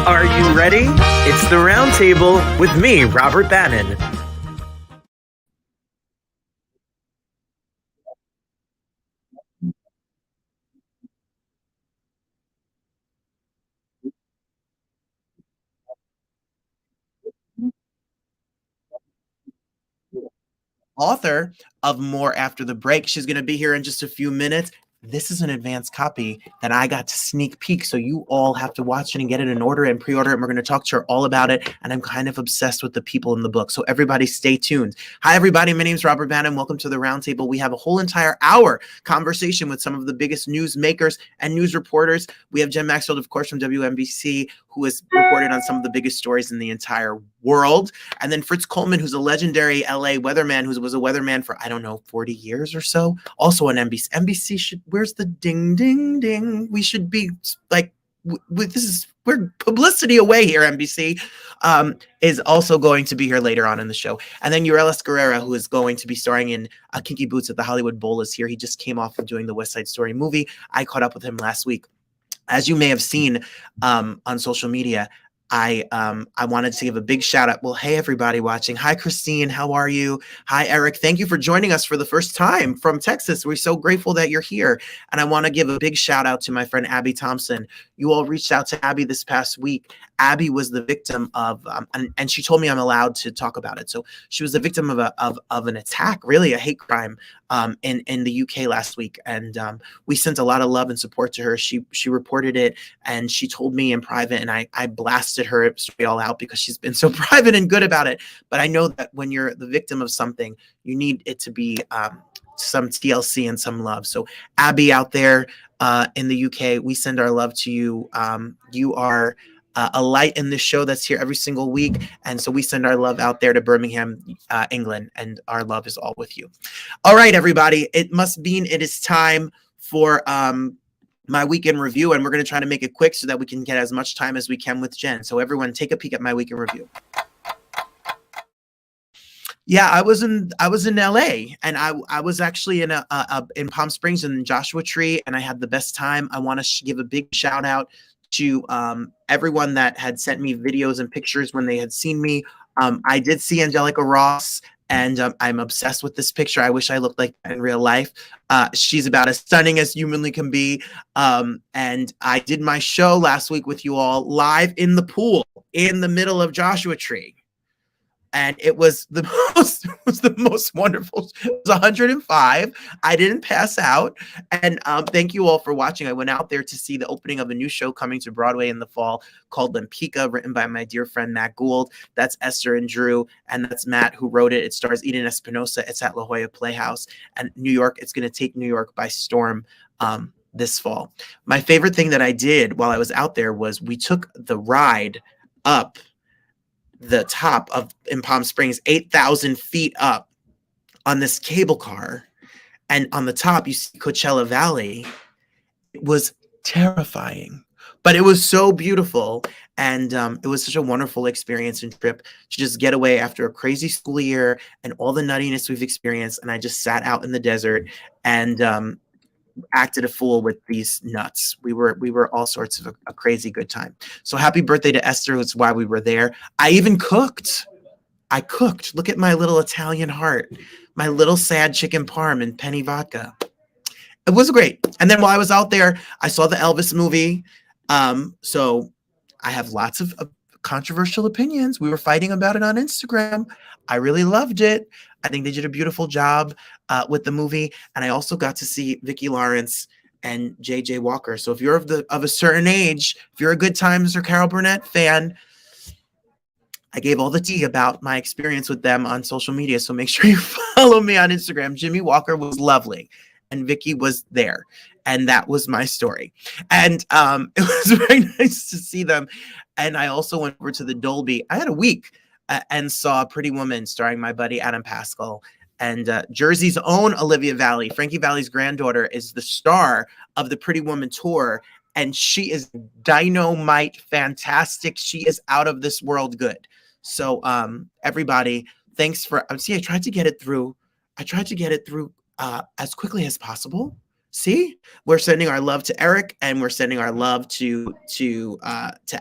Are you ready? It's the Roundtable with me, Robert Bannon. Author of More After the Break. She's going to be here in just a few minutes. This is an advanced copy that I got to sneak peek, so you all have to watch it and get it in order and pre-order it, and we're going to talk to her all about it, and I'm kind of obsessed with the people in the book, so everybody stay tuned. Hi, everybody. My name is Robert Bannon. Welcome to the Roundtable. We have a whole entire hour conversation with some of the biggest news makers and news reporters. We have Jen Maxfield, of course, from WNBC, who has reported on some of the biggest stories in the entire world, and then Fritz Coleman, who's a legendary LA weatherman, who was a weatherman for, I don't know, 40 years or so, also on NBC. NBC should, where's the ding, ding, ding? We should be like, we're publicity away here, NBC, is also going to be here later on in the show. And then Urell Guerrero, who is going to be starring in Kinky Boots at the Hollywood Bowl, is here. He just came off of doing the West Side Story movie. I caught up with him last week. As you may have seen on social media, I wanted to give a big shout out. Well, hey, everybody watching. Hi, Christine. How are you? Hi, Eric. Thank you for joining us for the first time from Texas. We're so grateful that you're here. And I want to give a big shout out to my friend, Abby Thompson. You all reached out to Abby this past week. Abby was the victim of, and she told me I'm allowed to talk about it. So she was the victim of an attack, really a hate crime in the UK last week. And we sent a lot of love and support to her. She reported it, and she told me in private, and I blasted her straight all out because she's been so private and good about it. But I know that when you're the victim of something, you need it to be some TLC and some love. So Abby out there in the UK, we send our love to you. You are a light in this show that's here every single week. And so we send our love out there to Birmingham, England, and our love is all with you. All right, everybody, it is time for my weekend review, and we're going to try to make it quick so that we can get as much time as we can with Jen. So everyone take a peek at my weekend review. Yeah, I was in LA, and I was actually in in Palm Springs in Joshua Tree, and I had the best time. I want to give a big shout out to everyone that had sent me videos and pictures when they had seen me. I did see Angelica Ross, and I'm obsessed with this picture. I wish I looked like that in real life. She's about as stunning as humanly can be. And I did my show last week with you all live in the pool in the middle of Joshua Tree. and it was the most wonderful. It was 105. I didn't pass out. And thank you all for watching. I went out there to see the opening of a new show coming to Broadway in the fall called Lempicka, written by my dear friend Matt Gould. That's Esther and Drew, and that's Matt who wrote it. It stars Eden Espinosa. It's at La Jolla Playhouse, and New York. It's going to take New York by storm this fall. My favorite thing that I did while I was out there was we took the ride up the top of in Palm Springs, 8,000 feet up on this cable car. And on the top, you see Coachella Valley. It was terrifying, but it was so beautiful. And it was such a wonderful experience and trip to just get away after a crazy school year and all the nuttiness we've experienced. And I just sat out in the desert and acted a fool with these nuts. We were all sorts of a crazy good time. So happy birthday to Esther. That's why we were there. I even cooked. I cooked. Look at my little Italian heart, my little sad chicken parm and penny vodka. It was great. And then while I was out there, I saw the Elvis movie. So I have lots of controversial opinions. We were fighting about it on Instagram. I really loved it. I think they did a beautiful job with the movie. And I also got to see Vicki Lawrence and JJ Walker. So if you're of a certain age, if you're a Good Times or Carol Burnett fan, I gave all the tea about my experience with them on social media. So make sure you follow me on Instagram. Jimmy Walker was lovely and Vicki was there. And that was my story. And it was very nice to see them. And I also went over to the Dolby. I had a week and saw Pretty Woman starring my buddy Adam Pascal. And Jersey's own Olivia Valli, Frankie Valli's granddaughter, is the star of the Pretty Woman tour. And she is dynamite fantastic. She is out of this world good. So everybody, thanks for, see, I tried to get it through. As quickly as possible. See, we're sending our love to Eric and we're sending our love to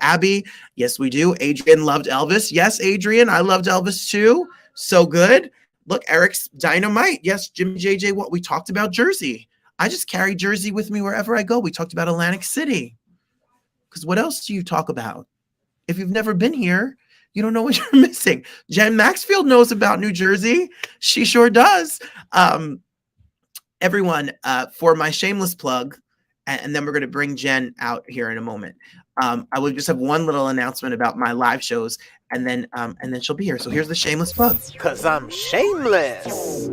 Abby. Yes, we do. Adrian loved Elvis. Yes, Adrian, I loved Elvis too. So good. Look, Eric's dynamite. Yes, Jimmy JJ, what we talked about Jersey. I just carry Jersey with me wherever I go. We talked about Atlantic City. Because what else do you talk about? If you've never been here, you don't know what you're missing. Jen Maxfield knows about New Jersey. She sure does. Everyone, for my shameless plug, and then we're going to bring Jen out here in a moment. I will just have one little announcement about my live shows, and then she'll be here. So here's the shameless plug. 'Cause I'm shameless.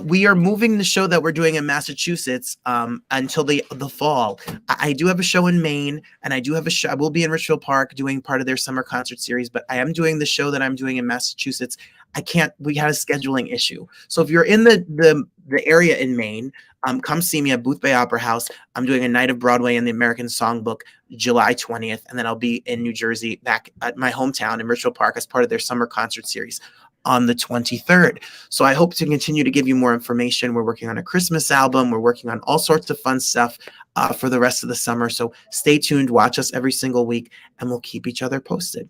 We are moving the show that we're doing in Massachusetts until the fall. I do have a show in Maine, and I do have a show. I will be in Richfield Park doing part of their summer concert series, but I am doing the show that I'm doing in Massachusetts. We had a scheduling issue. So if you're in the area in Maine, come see me at Booth Bay Opera House. I'm doing a night of Broadway in the American Songbook July 20th, and then I'll be in New Jersey back at my hometown in Richfield Park as part of their summer concert series on the 23rd. So I hope to continue to give you more information. We're working on a Christmas album. We're working on all sorts of fun stuff for the rest of the summer. So stay tuned, watch us every single week, and we'll keep each other posted.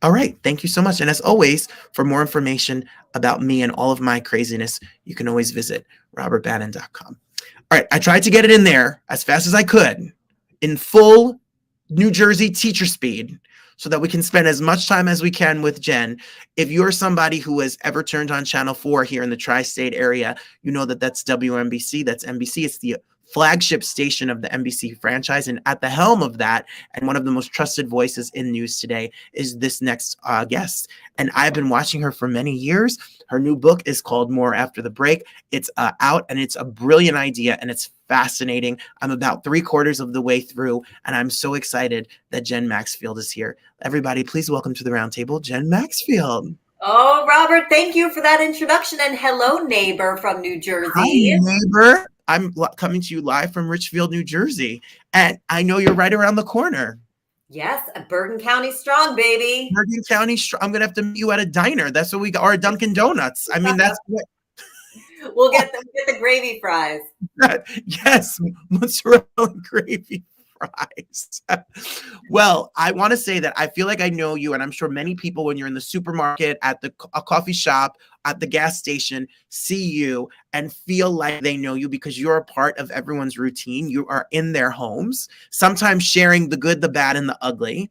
All right. Thank you so much. And as always, for more information about me and all of my craziness, you can always visit robertbannon.com. All right. I tried to get it in there as fast as I could in full New Jersey teacher speed so that we can spend as much time as we can with Jen. If you're somebody who has ever turned on Channel 4 here in the tri-state area, you know that that's WNBC, that's NBC. It's the flagship station of the NBC franchise. And at the helm of that, and one of the most trusted voices in news today, is this next guest. And I've been watching her for many years. Her new book is called More After the Break. It's out, and it's a brilliant idea, and it's fascinating. I'm about 3/4 of the way through, and I'm so excited that Jen Maxfield is here. Everybody, please welcome to the roundtable, Jen Maxfield. Oh, Robert, thank you for that introduction. And hello, neighbor from New Jersey. Hi, neighbor. I'm coming to you live from Richfield, New Jersey. And I know you're right around the corner. Yes, Bergen County strong, baby. Bergen County strong. I'm going to have to meet you at a diner. That's what we got. Or a Dunkin' Donuts. I mean, that's what. We'll get the gravy fries. Yes, mozzarella and gravy fries. Well, I want to say that I feel like I know you, and I'm sure many people, when you're in the supermarket, at a coffee shop, at the gas station, see you and feel like they know you because you're a part of everyone's routine. You are in their homes, sometimes sharing the good, the bad, and the ugly.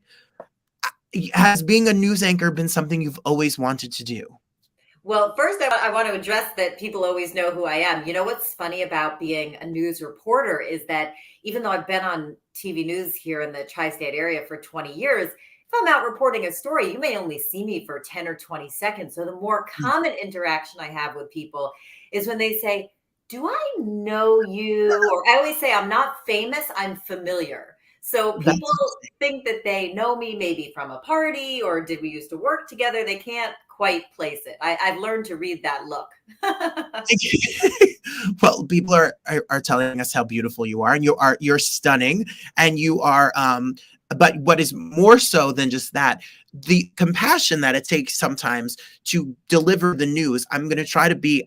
Has being a news anchor been something you've always wanted to do? Well, first, I want to address that people always know who I am. You know what's funny about being a news reporter is that even though I've been on TV news here in the tri-state area for 20 years, if I'm out reporting a story, you may only see me for 10 or 20 seconds. So the more common interaction I have with people is when they say, "Do I know you?" Or I always say, "I'm not famous, I'm familiar." So people That's think that they know me maybe from a party or did we used to work together? They can't quite place it. I've learned to read that look. well, people are telling us how beautiful you are, and you're stunning, and you are. But what is more so than just that, the compassion that it takes sometimes to deliver the news. I'm going to try to be.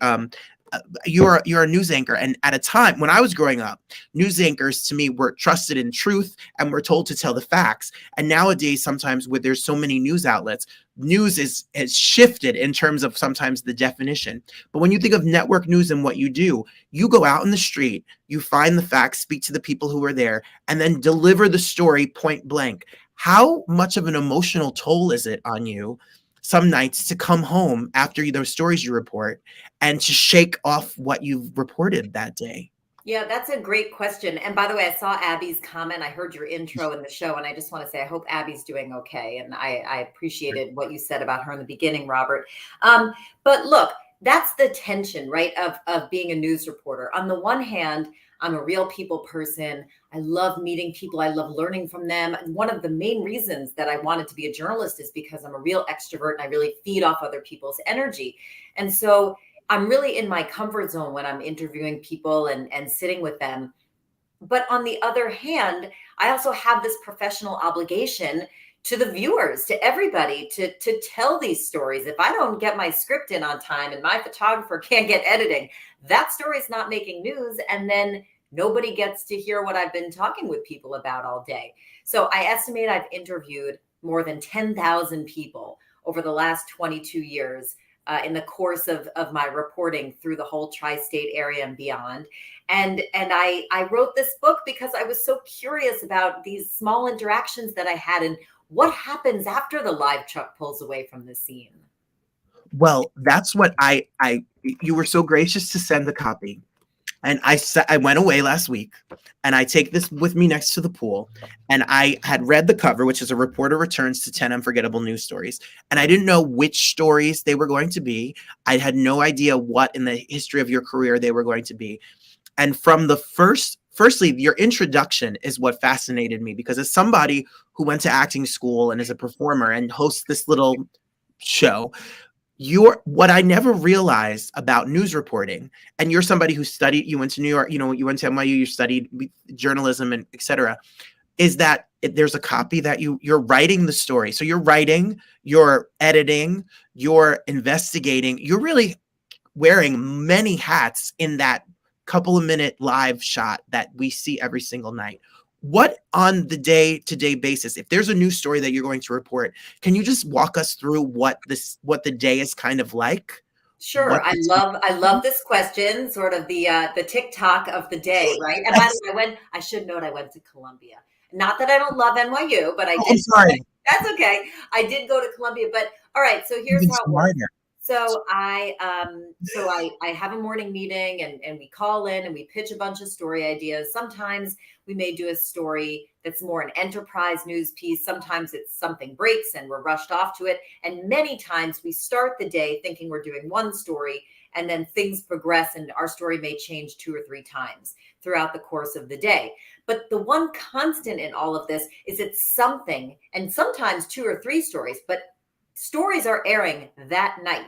You're a news anchor, and at a time when I was growing up, news anchors to me were trusted in truth and were told to tell the facts. And nowadays, sometimes where there's so many news outlets, news has shifted in terms of sometimes the definition. But when you think of network news and what you go out in the street, you find the facts, speak to the people who are there, and then deliver the story point blank. How much of an emotional toll is it on you some nights to come home after those stories you report and to shake off what you've reported that day? Yeah, that's a great question. And by the way, I saw Abby's comment. I heard your intro in the show, and I just want to say I hope Abby's doing okay. And I appreciated what you said about her in the beginning, Robert. But look, that's the tension, right, of being a news reporter. On the one hand, I'm a real people person. I love meeting people. I love learning from them. And one of the main reasons that I wanted to be a journalist is because I'm a real extrovert and I really feed off other people's energy. And so I'm really in my comfort zone when I'm interviewing people and sitting with them. But on the other hand, I also have this professional obligation to the viewers, to everybody, to tell these stories. If I don't get my script in on time and my photographer can't get editing, that story is not making news. And then nobody gets to hear what I've been talking with people about all day. So I estimate I've interviewed more than 10,000 people over the last 22 years in the course of my reporting through the whole tri-state area and beyond. And I wrote this book because I was so curious about these small interactions that I had and what happens after the live truck pulls away from the scene. Well, that's what you were so gracious to send the copy. And I went away last week and I take this with me next to the pool. And I had read the cover, which is a reporter returns to 10 unforgettable news stories. And I didn't know which stories they were going to be. I had no idea what in the history of your career they were going to be. And from the firstly, your introduction is what fascinated me, because as somebody who went to acting school and is a performer and hosts this little show, what I never realized about news reporting, and you're somebody who studied, you went to New York, you went to NYU, you studied journalism and et cetera, is that there's a copy that you're writing the story. So you're writing, you're editing, you're investigating, you're really wearing many hats in that couple of minute live shot that we see every single night. What on the day-to-day basis, if there's a news story that you're going to report, can you just walk us through what the day is kind of like? Sure. I love this question, sort of the TikTok of the day, right? And by the way, I should note I went to Columbia. Not that I don't love NYU, but I did. I'm sorry. That's okay. I did go to Columbia, but all right. So here's how it works. So I have a morning meeting and we call in and we pitch a bunch of story ideas. Sometimes we may do a story that's more an enterprise news piece. Sometimes it's something breaks and we're rushed off to it. And many times we start the day thinking we're doing one story and then things progress and our story may change 2 or 3 times throughout the course of the day. But the one constant in all of this is it's something, and sometimes 2 or 3 stories, but stories are airing that night,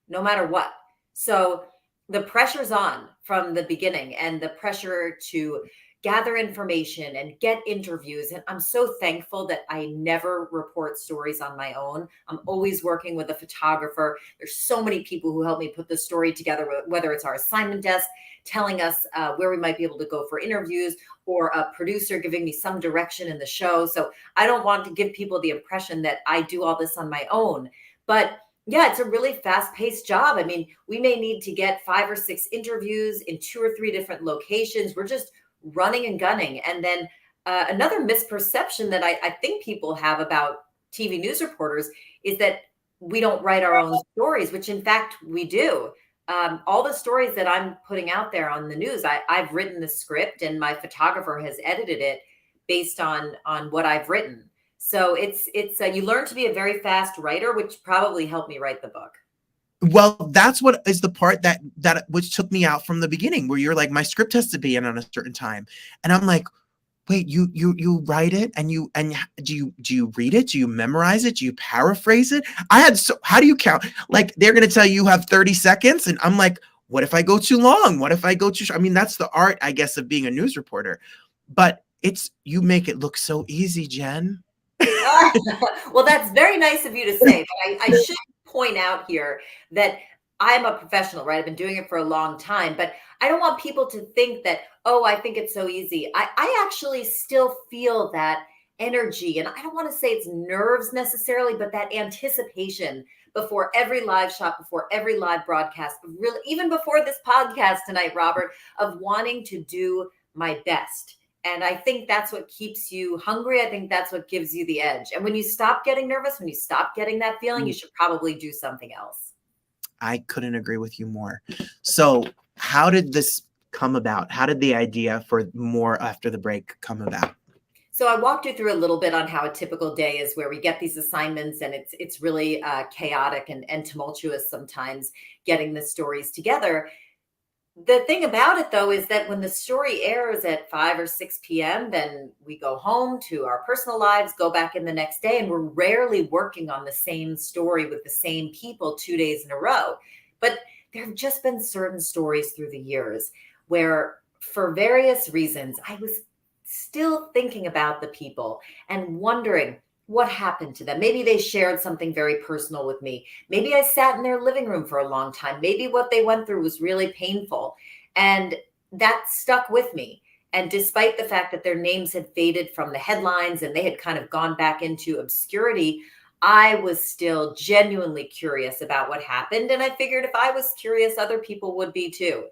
no matter what. So the pressure's on from the beginning, and the pressure to gather information and get interviews. And I'm so thankful that I never report stories on my own. I'm always working with a photographer. There's so many people who help me put the story together, whether it's our assignment desk telling us where we might be able to go for interviews, or a producer giving me some direction in the show. So I don't want to give people the impression that I do all this on my own. But yeah, it's a really fast-paced job. I mean, we may need to get 5 or 6 interviews in 2 or 3 different locations. We're just running and gunning. And then another misperception that I think people have about TV news reporters is that we don't write our own stories, which in fact we do. All the stories that I'm putting out there on the news, I've written the script and my photographer has edited it based on what I've written. So it's you learn to be a very fast writer, which probably helped me write the book. Well, that's what is the part that which took me out from the beginning, where you're like, my script has to be in on a certain time. And I'm like, wait, you write it and do you read it? Do you memorize it? Do you paraphrase it? How do you count? Like, they're going to tell you have 30 seconds. And I'm like, what if I go too long? What if I go too short? I mean, that's the art, I guess, of being a news reporter, but you make it look so easy, Jen. Well, that's very nice of you to say, but I should point out here that I'm a professional, right? I've been doing it for a long time, but I don't want people to think that, oh, I think it's so easy. I actually still feel that energy. And I don't want to say it's nerves necessarily, but that anticipation before every live shot, before every live broadcast, really, even before this podcast tonight, Robert, of wanting to do my best. And I think that's what keeps you hungry. I think that's what gives you the edge. And when you stop getting nervous, when you stop getting that feeling, you should probably do something else. I couldn't agree with you more. So how did this come about? How did the idea for More After the Break come about? So I walked you through a little bit on how a typical day is, where we get these assignments and it's really chaotic and tumultuous sometimes getting the stories together. The thing about it, though, is that when the story airs at 5 or 6 p.m., then we go home to our personal lives, go back in the next day, and we're rarely working on the same story with the same people 2 days in a row. But there have just been certain stories through the years where, for various reasons, I was still thinking about the people and wondering what happened to them. Maybe they shared something very personal with me. Maybe I sat in their living room for a long time. Maybe what they went through was really painful. And that stuck with me. And despite the fact that their names had faded from the headlines and they had kind of gone back into obscurity, I was still genuinely curious about what happened. And I figured if I was curious, other people would be too.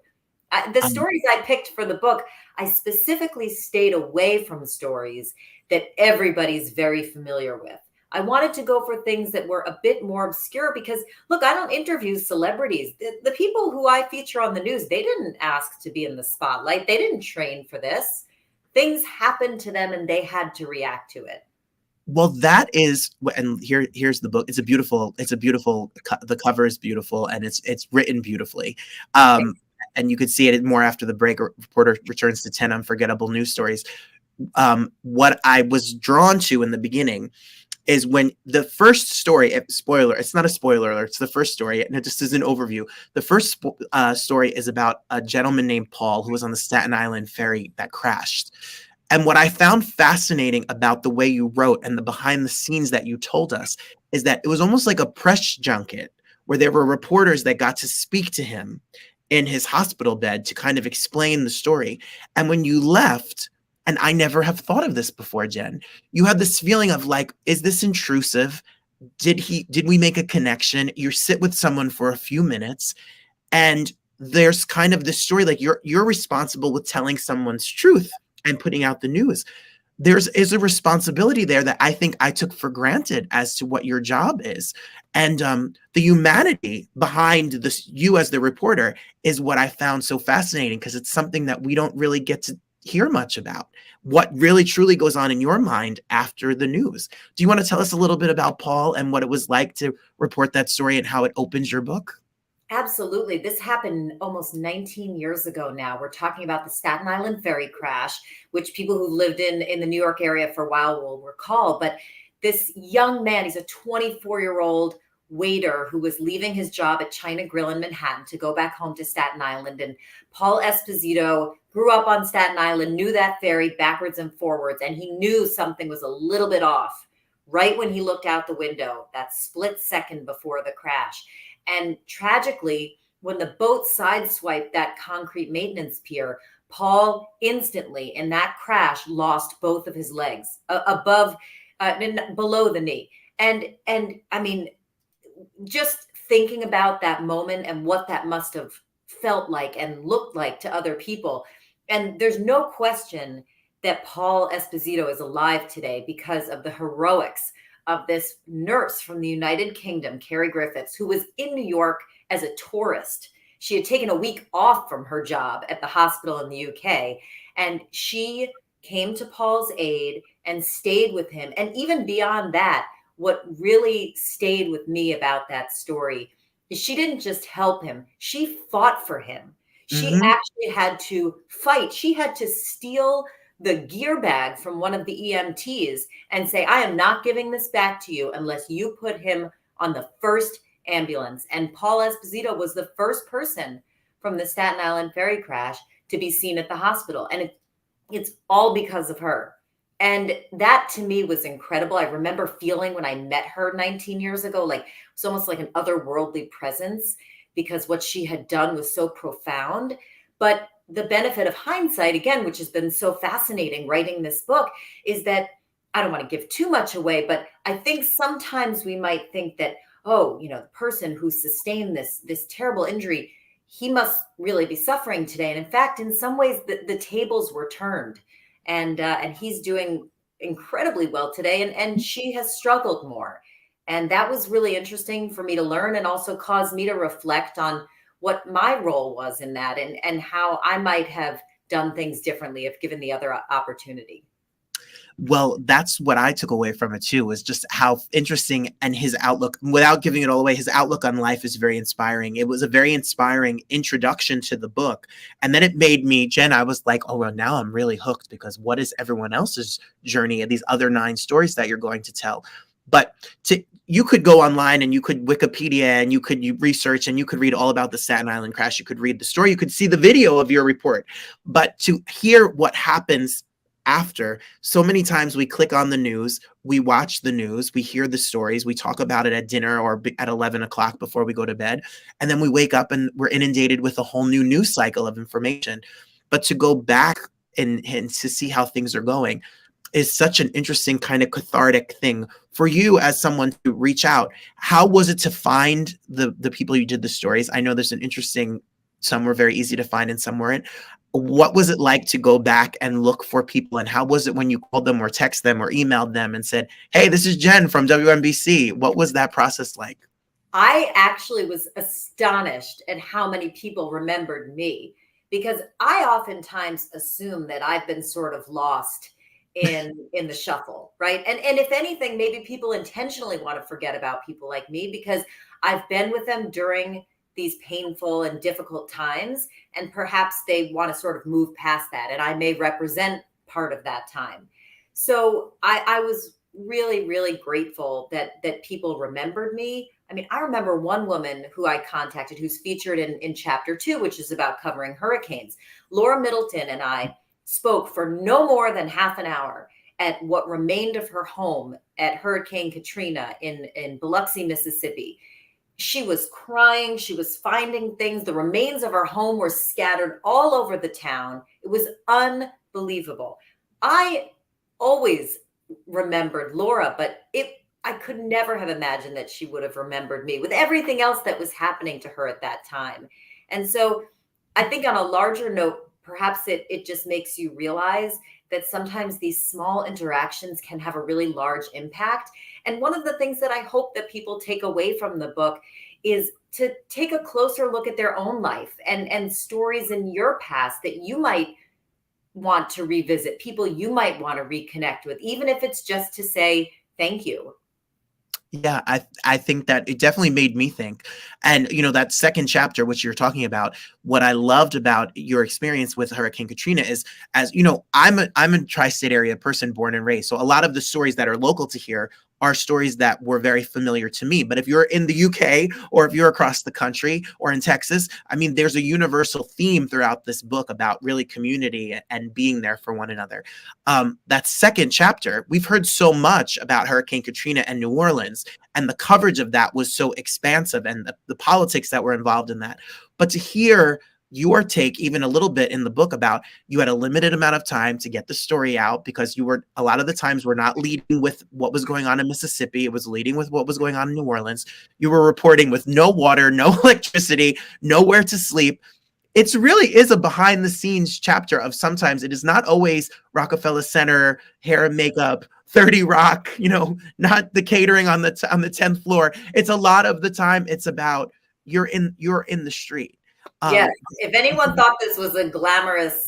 The stories I picked for the book, I specifically stayed away from stories that everybody's very familiar with. I wanted to go for things that were a bit more obscure because, look, I don't interview celebrities. The people who I feature on the news, they didn't ask to be in the spotlight. They didn't train for this. Things happened to them and they had to react to it. Well, that is, and here's the book. The cover is beautiful and it's written beautifully. And you could see it More After the Break. Reporter returns to 10 unforgettable news stories. What I was drawn to in the beginning is when the first story, spoiler, it's not a spoiler alert, it's the first story, and it just is an overview. The first story is about a gentleman named Paul who was on the Staten Island ferry that crashed. And what I found fascinating about the way you wrote and the behind the scenes that you told us is that it was almost like a press junket where there were reporters that got to speak to him in his hospital bed to kind of explain the story. And when you left, and I never have thought of this before, Jen, you had this feeling of like, is this intrusive? Did we make a connection? You sit with someone for a few minutes and there's kind of this story, like you're responsible with telling someone's truth and putting out the news. Is a responsibility there that I think I took for granted as to what your job is. And the humanity behind this, you as the reporter, is what I found so fascinating because it's something that we don't really get to hear much about. What really truly goes on in your mind after the news. Do you want to tell us a little bit about Paul and what it was like to report that story and how it opens your book? Absolutely. This happened almost 19 years ago now. We're talking about the Staten Island ferry crash, which people who lived in the New York area for a while will recall. But this young man, he's a 24-year-old waiter who was leaving his job at China Grill in Manhattan to go back home to Staten Island. And Paul Esposito grew up on Staten Island, knew that ferry backwards and forwards, and he knew something was a little bit off right when he looked out the window, that split second before the crash. And tragically, when the boat sideswiped that concrete maintenance pier, Paul instantly in that crash lost both of his legs below the knee. And I mean, just thinking about that moment and what that must have felt like and looked like to other people. And there's no question that Paul Esposito is alive today because of the heroics of this nurse from the United Kingdom, Carrie Griffiths, who was in New York as a tourist. She had taken a week off from her job at the hospital in the UK, and she came to Paul's aid and stayed with him. And even beyond that, what really stayed with me about that story is she didn't just help him, she fought for him. She actually had to fight. She had to steal the gear bag from one of the EMTs and say, I am not giving this back to you unless you put him on the first ambulance. And Paul Esposito was the first person from the Staten Island ferry crash to be seen at the hospital. And it's all because of her. And that to me was incredible. I remember feeling when I met her 19 years ago, like it was almost like an otherworldly presence, because what she had done was so profound. But the benefit of hindsight, again, which has been so fascinating writing this book, is that I don't want to give too much away, but I think sometimes we might think that, oh, you know, the person who sustained this terrible injury, he must really be suffering today. And in fact, in some ways, the tables were turned, and he's doing incredibly well today. And she has struggled more. And that was really interesting for me to learn, and also caused me to reflect on what my role was in that, and how I might have done things differently if given the other opportunity. Well, that's what I took away from it too, was just how interesting, and his outlook, without giving it all away, his outlook on life is very inspiring. It was a very inspiring introduction to the book. And then it made me, Jen, I was like, oh, well, now I'm really hooked, because what is everyone else's journey of these other 9 stories that you're going to tell? But you could go online and you could Wikipedia and you research and you could read all about the Staten Island crash. You could read the story. You could see the video of your report. But to hear what happens after, so many times we click on the news, we watch the news, we hear the stories, we talk about it at dinner or at 11 o'clock before we go to bed. And then we wake up and we're inundated with a whole new news cycle of information. But to go back and to see how things are going is such an interesting kind of cathartic thing for you as someone to reach out. How was it to find the people you did the stories? I know there's an interesting, some were very easy to find and some weren't. What was it like to go back and look for people? And how was it when you called them or text them or emailed them and said, hey, this is Jen from WNBC? What was that process like? I actually was astonished at how many people remembered me, because I oftentimes assume that I've been sort of lost in the shuffle, right? And if anything, maybe people intentionally want to forget about people like me, because I've been with them during these painful and difficult times, and perhaps they want to sort of move past that, and I may represent part of that time. So I was really, really grateful that people remembered me. I mean, I remember one woman who I contacted who's featured in chapter 2, which is about covering hurricanes. Laura Middleton and I spoke for no more than half an hour at what remained of her home at Hurricane Katrina in Biloxi, Mississippi. She was crying. She was finding things. The remains of her home were scattered all over the town. It was unbelievable. I always remembered Laura, but I could never have imagined that she would have remembered me with everything else that was happening to her at that time. And so I think on a larger note, perhaps it just makes you realize that sometimes these small interactions can have a really large impact. And one of the things that I hope that people take away from the book is to take a closer look at their own life and stories in your past that you might want to revisit, people you might want to reconnect with, even if it's just to say thank you. Yeah, I think that it definitely made me think. And, you know, that second chapter, which you're talking about, what I loved about your experience with Hurricane Katrina is, as you know, I'm a tri-state area person, born and raised. So a lot of the stories that are local to here are stories that were very familiar to me. But if you're in the UK or if you're across the country or in Texas, I mean, there's a universal theme throughout this book about really community and being there for one another. That second chapter, we've heard so much about Hurricane Katrina and New Orleans, and the coverage of that was so expansive, and the politics that were involved in that. But to hear your take even a little bit in the book about, you had a limited amount of time to get the story out, because you were, a lot of the times, were not leading with what was going on in Mississippi. It was leading with what was going on in New Orleans. You were reporting with no water, no electricity, nowhere to sleep. It really is a behind the scenes chapter of, sometimes it is not always Rockefeller Center, hair and makeup, 30 Rock, not the catering on the 10th floor. It's a lot of the time it's about you're in the street. Yes. If anyone thought this was a glamorous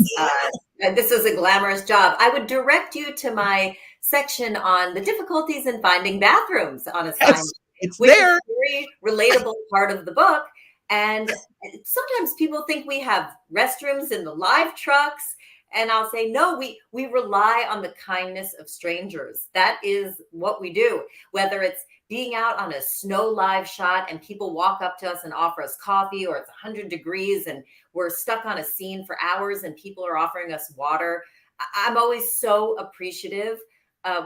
job, I would direct you to my section on the difficulties in finding bathrooms on assignment. Yes, it's which there. is a very relatable part of the book. And sometimes people think we have restrooms in the live trucks. And I'll say, no, we rely on the kindness of strangers. That is what we do. Whether it's being out on a snow live shot and people walk up to us and offer us coffee, or it's 100 degrees and we're stuck on a scene for hours and people are offering us water. I'm always so appreciative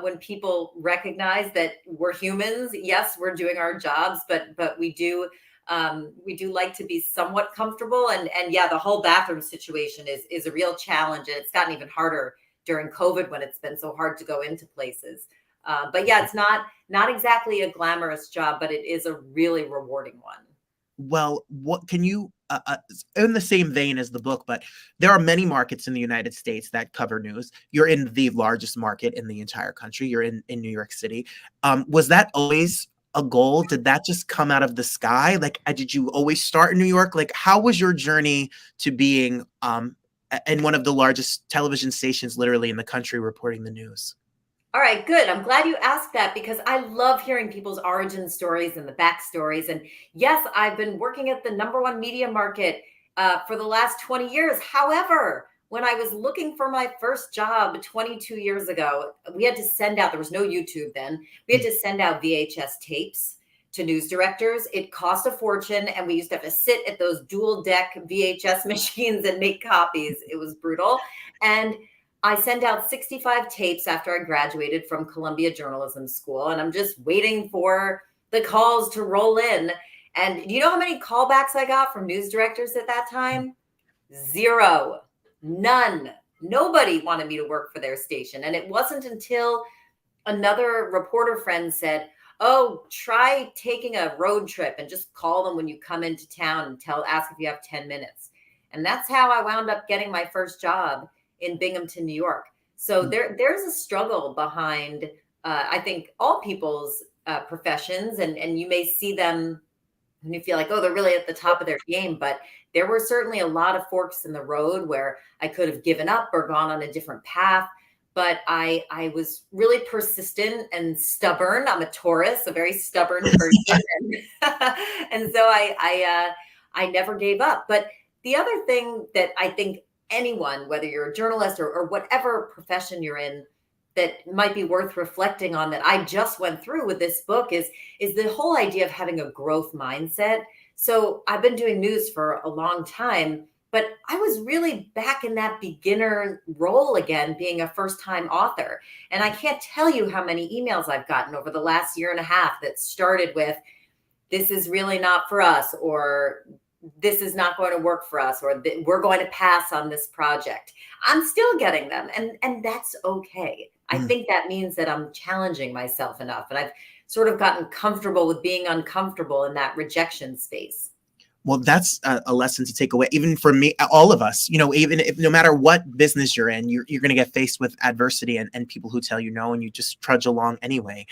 when people recognize that we're humans. Yes, we're doing our jobs, but we do like to be somewhat comfortable. And yeah, the whole bathroom situation is a real challenge, and it's gotten even harder during COVID when it's been so hard to go into places. But yeah, it's not exactly a glamorous job, but it is a really rewarding one. Well, what can you, in the same vein as the book, but there are many markets in the United States that cover news. You're in the largest market in the entire country. You're in New York City. Was that always a goal? Did that just come out of the sky? Like, did you always start in New York? Like, how was your journey to being in one of the largest television stations literally in the country reporting the news? All right, good. I'm glad you asked that, because I love hearing people's origin stories and the backstories. And yes, I've been working at the #1 media market for the last 20 years. However, when I was looking for my first job 22 years ago, we had to send out, there was no YouTube then, we had to send out VHS tapes to news directors. It cost a fortune, and we used to have to sit at those dual deck VHS machines and make copies. It was brutal. And I sent out 65 tapes after I graduated from Columbia Journalism School, and I'm just waiting for the calls to roll in. And do you know how many callbacks I got from news directors at that time? 0. None. Nobody wanted me to work for their station. And it wasn't until another reporter friend said, oh, try taking a road trip and just call them when you come into town and ask if you have 10 minutes. And that's how I wound up getting my first job in Binghamton, New York. So there's a struggle behind, I think, all people's professions, and you may see them and you feel like, oh, they're really at the top of their game. But there were certainly a lot of forks in the road where I could have given up or gone on a different path. But I was really persistent and stubborn. I'm a Taurus, a very stubborn person. And so I never gave up. But the other thing that I think anyone, whether you're a journalist or whatever profession you're in, that might be worth reflecting on, that I just went through with this book, is the whole idea of having a growth mindset. So I've been doing news for a long time, but I was really back in that beginner role again, being a first-time author. And I can't tell you how many emails I've gotten over the last year and a half that started with, this is really not for us, or this is not going to work for us, or we're going to pass on this project. I'm still getting them, and that's okay. I think that means that I'm challenging myself enough, and I've sort of gotten comfortable with being uncomfortable in that rejection space. Well, that's a lesson to take away, even for me, all of us. Even if, no matter what business you're in, you're going to get faced with adversity and people who tell you no, and you just trudge along anyway.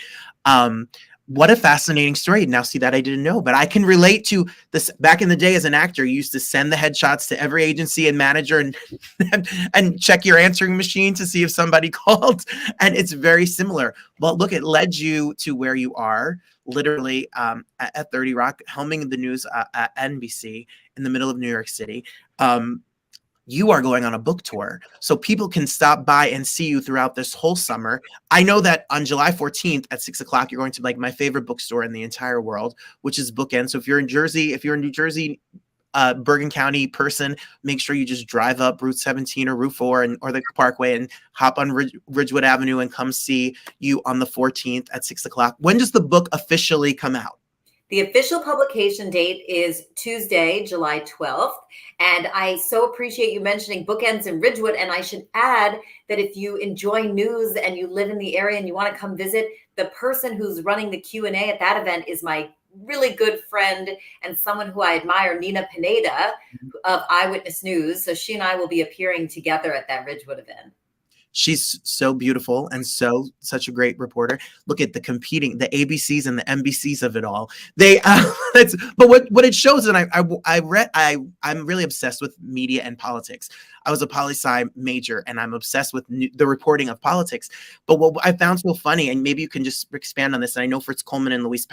What a fascinating story. Now, see, that I didn't know, but I can relate to this. Back in the day as an actor, you used to send the headshots to every agency and manager and check your answering machine to see if somebody called. And it's very similar. But look, it led you to where you are, literally at 30 Rock, helming the news at NBC in the middle of New York City. You are going on a book tour, so people can stop by and see you throughout this whole summer. I know that on July 14th at 6 o'clock, you're going to like my favorite bookstore in the entire world, which is Bookend. So if you're in New Jersey, Bergen County person, make sure you just drive up Route 17 or Route 4 or the Parkway and hop on Ridgewood Avenue and come see you on the 14th at 6 o'clock. When does the book officially come out? The official publication date is Tuesday, July 12th. And I so appreciate you mentioning Bookends in Ridgewood. And I should add that if you enjoy news and you live in the area and you want to come visit, the person who's running the Q&A at that event is my really good friend and someone who I admire, Nina Pineda of Eyewitness News. So she and I will be appearing together at that Ridgewood event. She's so beautiful and such a great reporter. Look at the ABCs and the NBCs of it all. But what it shows, and I'm really obsessed with media and politics. I was a poli-sci major, and I'm obsessed with the reporting of politics. But what I found so funny, and maybe you can just expand on this, and I know Fritz Coleman and Louise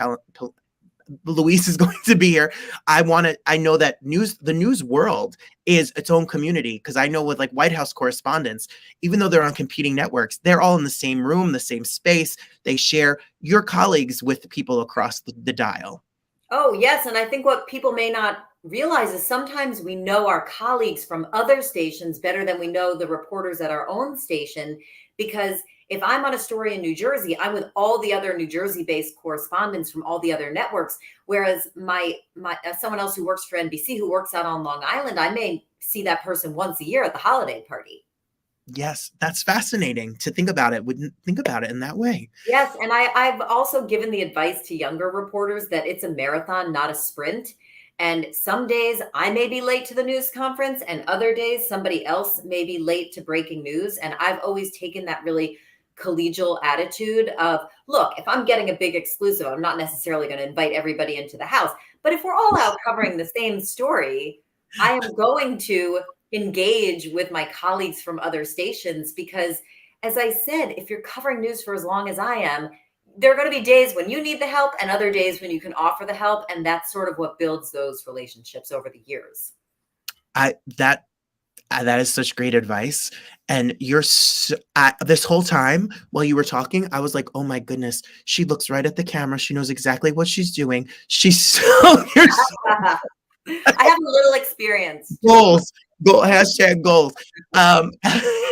is going to be here. I know that the news world is its own community, because I know with like White House correspondents, even though they're on competing networks, they're all in the same room, the same space. They share your colleagues with people across the dial. Oh, yes. And I think what people may not realize is sometimes we know our colleagues from other stations better than we know the reporters at our own station, because if I'm on a story in New Jersey, I'm with all the other New Jersey-based correspondents from all the other networks. Whereas my someone else who works for NBC, who works out on Long Island, I may see that person once a year at the holiday party. Yes, that's fascinating to think about it. Wouldn't think about it in that way. Yes, and I've also given the advice to younger reporters that it's a marathon, not a sprint. And some days I may be late to the news conference, and other days somebody else may be late to breaking news. And I've always taken that really collegial attitude of, look, if I'm getting a big exclusive, I'm not necessarily going to invite everybody into the house. But if we're all out covering the same story, I am going to engage with my colleagues from other stations, because as I said, if you're covering news for as long as I am, there are going to be days when you need the help and other days when you can offer the help. And that's sort of what builds those relationships over the years. That is such great advice. And this whole time while you were talking, I was like, oh my goodness, she looks right at the camera. She knows exactly what she's doing. I have a little experience. Goals. Goals.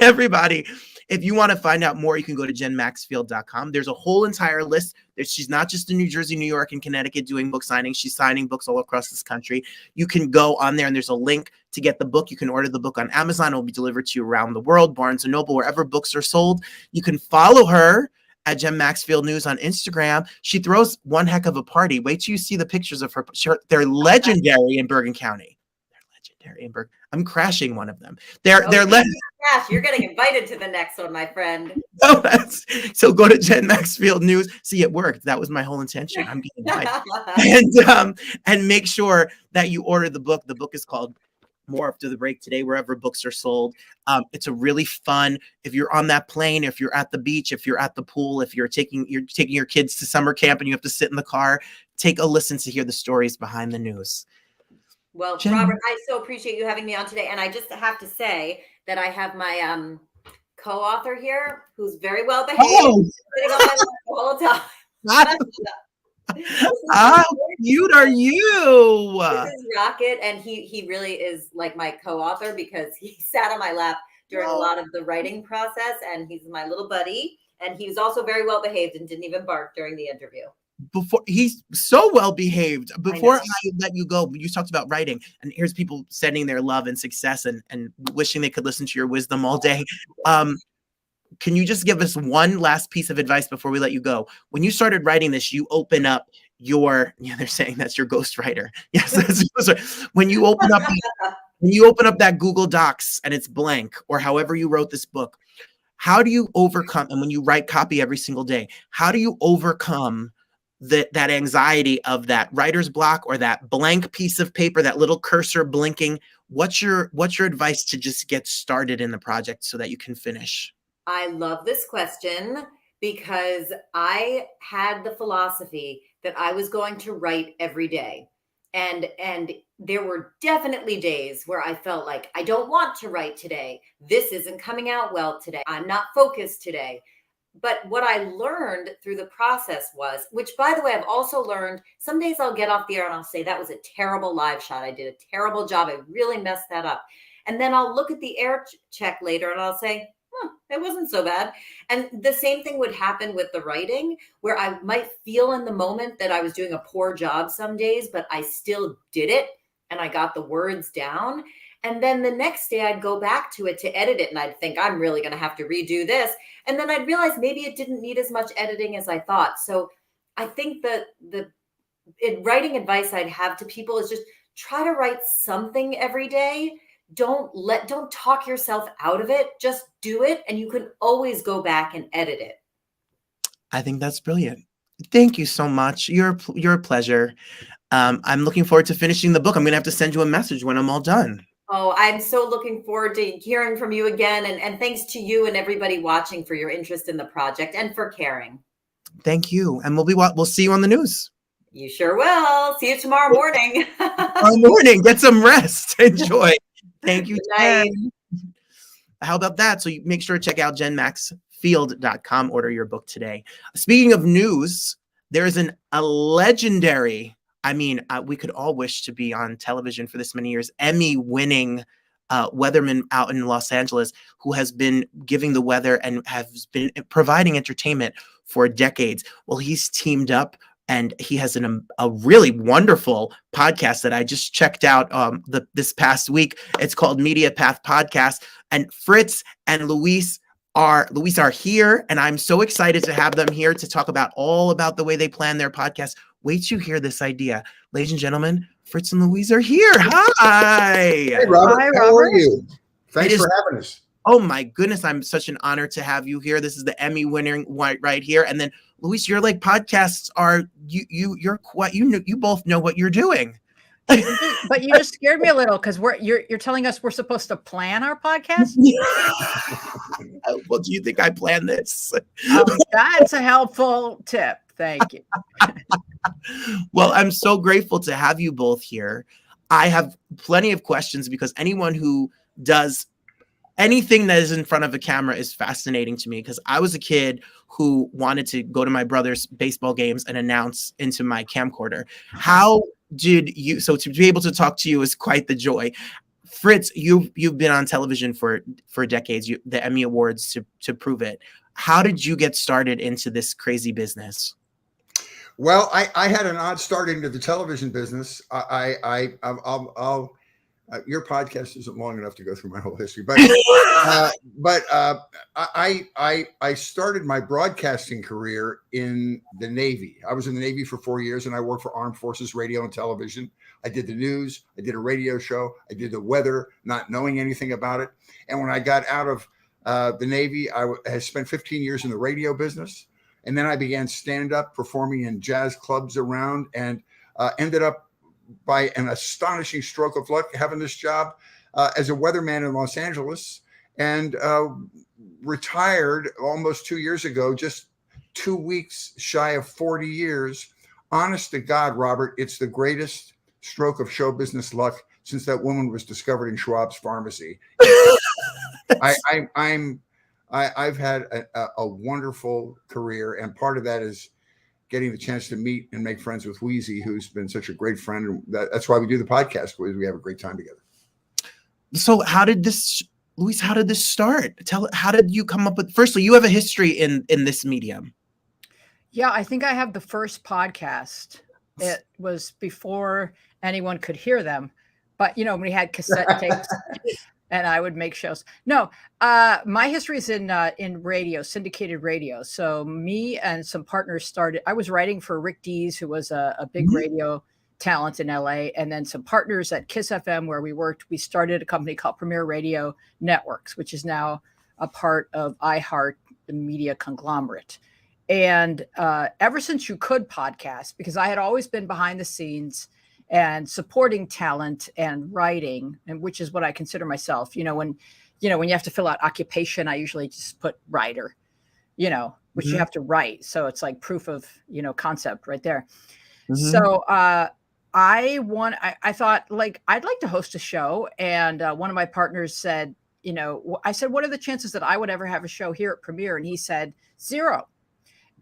Everybody, if you want to find out more, you can go to jenmaxfield.com. There's a whole entire list. She's not just in New Jersey, New York, and Connecticut doing book signings. She's signing books all across this country. You can go on there, and there's a link to get the book. You can order the book on Amazon. It will be delivered to you around the world, Barnes & Noble, wherever books are sold. You can follow her at Jen Maxfield News on Instagram. She throws one heck of a party. Wait till you see the pictures of her. They're legendary in Bergen County. I'm crashing one of them. They're Crash. You're getting invited to the next one, my friend. So go to Jen Maxfield News. See, it worked. That was my whole intention. I'm getting invited. And make sure that you order the book. The book is called More After the Break Today, wherever books are sold. It's a really fun, if you're on that plane, if you're at the beach, if you're at the pool, if you're taking your kids to summer camp and you have to sit in the car, take a listen to hear the stories behind the news. Well, Jen, Robert, I so appreciate you having me on today. And I just have to say that I have my co-author here, who's very well behaved. Sitting on my lap all the time. How cute are you? This is Rocket, and he really is like my co-author, because he sat on my lap during a lot of the writing process, and he's my little buddy. And he was also very well behaved and didn't even bark during the interview. He's so well behaved. Before I let you go, you talked about writing, and here's people sending their love and success and wishing they could listen to your wisdom all day. Can you just give us one last piece of advice before we let you go? When you started writing this, you open up they're saying that's your ghostwriter. Yes, that's when you open up that Google Docs and it's blank, or however you wrote this book, how do you overcome, and when you write copy every single day, how do you overcome that anxiety of that writer's block or that blank piece of paper, that little cursor blinking? What's your advice to just get started in the project so that you can finish? I love this question, because I had the philosophy that I was going to write every day. And there were definitely days where I felt like, I don't want to write today. This isn't coming out well today. I'm not focused today. But what I learned through the process was, which by the way, I've also learned, some days I'll get off the air and I'll say, that was a terrible live shot. I did a terrible job. I really messed that up. And then I'll look at the air check later and I'll say, it wasn't so bad. And the same thing would happen with the writing, where I might feel in the moment that I was doing a poor job some days, but I still did it and I got the words down. And then the next day I'd go back to it to edit it, and I'd think, I'm really going to have to redo this. And then I'd realize maybe it didn't need as much editing as I thought. So I think that the writing advice I'd have to people is just try to write something every day. don't talk yourself out of it. Just do it. And you can always go back and edit it. I think that's brilliant. Thank you so much. You're a pleasure. I'm looking forward to finishing the book. I'm going to have to send you a message when I'm all done. Oh, I'm so looking forward to hearing from you again. And thanks to you and everybody watching for your interest in the project and for caring. Thank you. And we'll see you on the news. You sure will. See you tomorrow morning. Tomorrow morning. Get some rest. Enjoy. Thank you, Jen. How about that? So you make sure to check out jenmaxfield.com. Order your book today. Speaking of news, there is a legendary, we could all wish to be on television for this many years, Emmy-winning weatherman out in Los Angeles who has been giving the weather and has been providing entertainment for decades. Well, he's teamed up and he has a really wonderful podcast that I just checked out this past week. It's called Media Path Podcast. And Fritz and Louise are here. And I'm so excited to have them here to talk all about the way they plan their podcast. Wait till you hear this idea. Ladies and gentlemen, Fritz and Louise are here. Hi. Hey, Robert. Hi, How are you? Thanks for having us. Oh my goodness, I'm such an honor to have you here. This is the Emmy winning right here. And then Louise, your podcasts are you're quite you both know what you're doing. But you just scared me a little because you're telling us we're supposed to plan our podcast. Well, do you think I planned this? That's a helpful tip. Thank you. Well, I'm so grateful to have you both here. I have plenty of questions because anyone who does anything that is in front of a camera is fascinating to me because I was a kid who wanted to go to my brother's baseball games and announce into my camcorder. How did you, so to be able to talk to you is quite the joy. Fritz, you've been on television for decades, the Emmy Awards to prove it. How did you get started into this crazy business? Well, I had an odd start into the television business. Your podcast isn't long enough to go through my whole history, but I started my broadcasting career in the Navy. I was in the Navy for 4 years, and I worked for Armed Forces Radio and Television. I did the news. I did a radio show. I did the weather, not knowing anything about it. And when I got out of the Navy, I had spent 15 years in the radio business, and then I began stand-up performing in jazz clubs around, and ended up, by an astonishing stroke of luck, having this job as a weatherman in Los Angeles, and retired almost 2 years ago, just 2 weeks shy of 40 years. Honest to God, Robert, it's the greatest stroke of show business luck since that woman was discovered in Schwab's pharmacy. I've had a wonderful career, and part of that is getting the chance to meet and make friends with Wheezy, who's been such a great friend. And that's why we do the podcast, because we have a great time together. So Louise, how did this start? How did you come up with, firstly, you have a history in this medium. Yeah, I think I have the first podcast. It was before anyone could hear them, but we had cassette tapes and I would make shows. No, my history is in radio, syndicated radio. So me and some partners started. I was writing for Rick Dees, who was a big radio talent in LA, and then some partners at Kiss FM where we worked. We started a company called Premier Radio Networks, which is now a part of iHeart, the media conglomerate. And ever since you could podcast, because I had always been behind the scenes and supporting talent and writing, and which is what I consider myself. When you have to fill out occupation, I usually just put writer, which you have to write. So it's like proof of, concept right there. Mm-hmm. So I thought, like, I'd like to host a show. And one of my partners said, I said, what are the chances that I would ever have a show here at Premiere? And he said 0.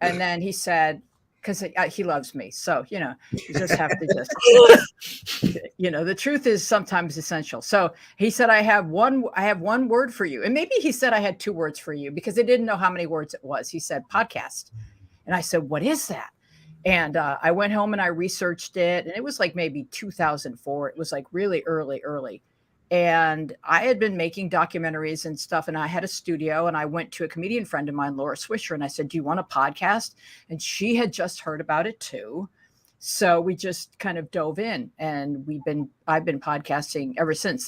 And then he said, because he loves me. So, you just have to the truth is sometimes essential. So he said, I have one word for you. And maybe he said I had 2 words for you because they didn't know how many words it was. He said podcast. And I said, what is that? And I went home and I researched it. And it was like maybe 2004. It was like really early. And I had been making documentaries and stuff, and I had a studio, and I went to a comedian friend of mine, Laura Swisher, and I said, do you want a podcast? And she had just heard about it too. So we just kind of dove in, and I've been podcasting ever since.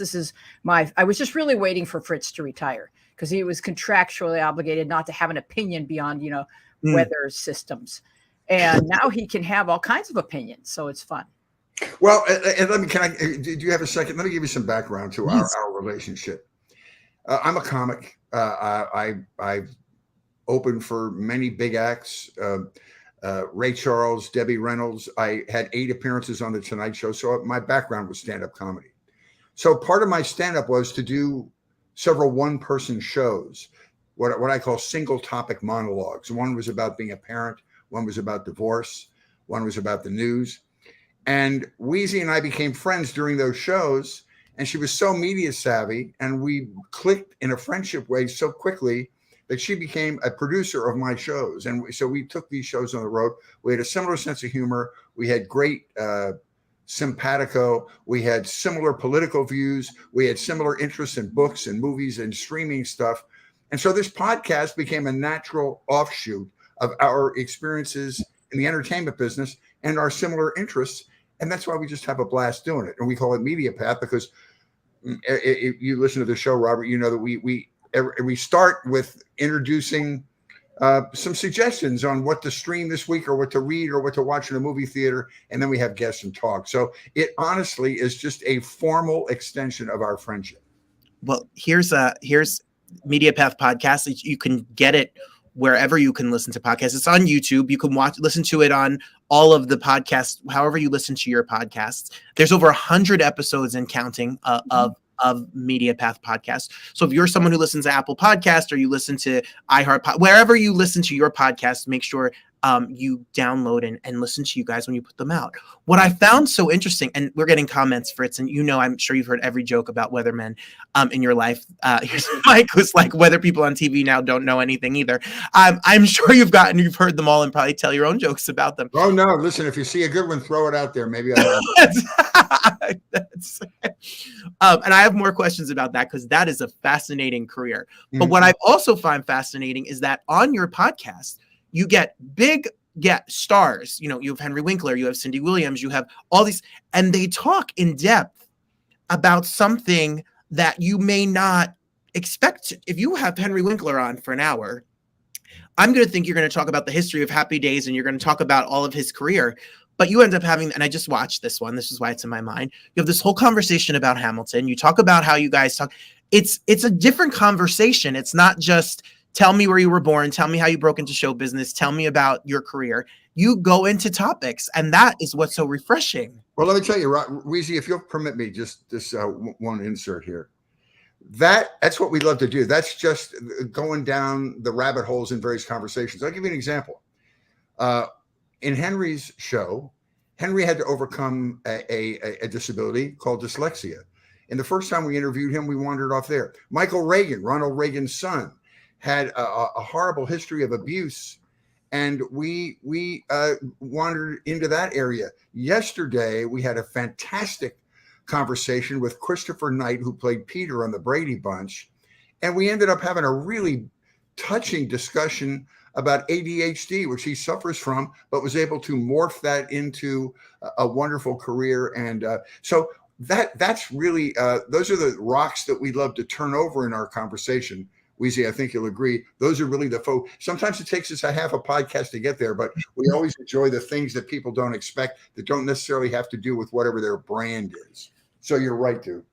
I was just really waiting for Fritz to retire because he was contractually obligated not to have an opinion beyond, weather systems. And now he can have all kinds of opinions. So it's fun. Well, and do you have a second? Let me give you some background to our relationship. I'm a comic. I've opened for many big acts. Ray Charles, Debbie Reynolds. I had 8 appearances on the Tonight Show. So my background was stand-up comedy. So part of my stand-up was to do several one-person shows, what I call single topic monologues. One was about being a parent. One was about divorce. One was about the news. And Weezy and I became friends during those shows. And she was so media savvy, and we clicked in a friendship way so quickly that she became a producer of my shows. And so we took these shows on the road. We had a similar sense of humor. We had great simpatico. We had similar political views. We had similar interests in books and movies and streaming stuff. And so this podcast became a natural offshoot of our experiences in the entertainment business and our similar interests. And that's why we just have a blast doing it. And we call it Media Path because if you listen to the show, Robert, you know that we start with introducing some suggestions on what to stream this week or what to read or what to watch in a movie theater. And then we have guests and talk. So it honestly is just a formal extension of our friendship. Well, here's Media Path Podcast. You can get it wherever you can listen to podcasts. It's on YouTube. You can listen to it on all of the podcasts, however you listen to your podcasts. There's over 100 episodes and counting of Media Path Podcast. So if you're someone who listens to Apple Podcast or you listen to iHeart, wherever you listen to your podcast, make sure you download and listen to you guys when you put them out. What I found so interesting, and we're getting comments, Fritz, and I'm sure you've heard every joke about weathermen in your life. Here's Mike, who's like, weather people on TV now don't know anything either. I'm sure you've heard them all and probably tell your own jokes about them. Oh no, listen, if you see a good one, throw it out there. Maybe and I have more questions about that because that is a fascinating career. But what I also find fascinating is that on your podcast, you get big stars. You have Henry Winkler, you have Cindy Williams, you have all these, and they talk in depth about something that you may not expect. If you have Henry Winkler on for an hour, I'm going to think you're going to talk about the history of Happy Days and you're going to talk about all of his career. But you end up having, and I just watched this one, this is why it's in my mind. You have this whole conversation about Hamilton. You talk about how you guys talk. It's a different conversation. It's not just tell me where you were born, tell me how you broke into show business, tell me about your career. You go into topics, and that is what's so refreshing. Well, let me tell you, Weezy, if you'll permit me, just this one insert here. That's what we love to do. That's just going down the rabbit holes in various conversations. I'll give you an example. In Henry's show, Henry had to overcome a disability called dyslexia. And the first time we interviewed him, we wandered off there. Michael Reagan, Ronald Reagan's son, had a horrible history of abuse, and we wandered into that area. Yesterday, we had a fantastic conversation with Christopher Knight, who played Peter on the Brady Bunch, and we ended up having a really touching discussion about ADHD, which he suffers from, but was able to morph that into a wonderful career. And so that's really, those are the rocks that we love to turn over in our conversation. Weezy, I think you'll agree. Those are really the folks. Sometimes it takes us a half a podcast to get there, but we always enjoy the things that people don't expect that don't necessarily have to do with whatever their brand is. So you're right, dude.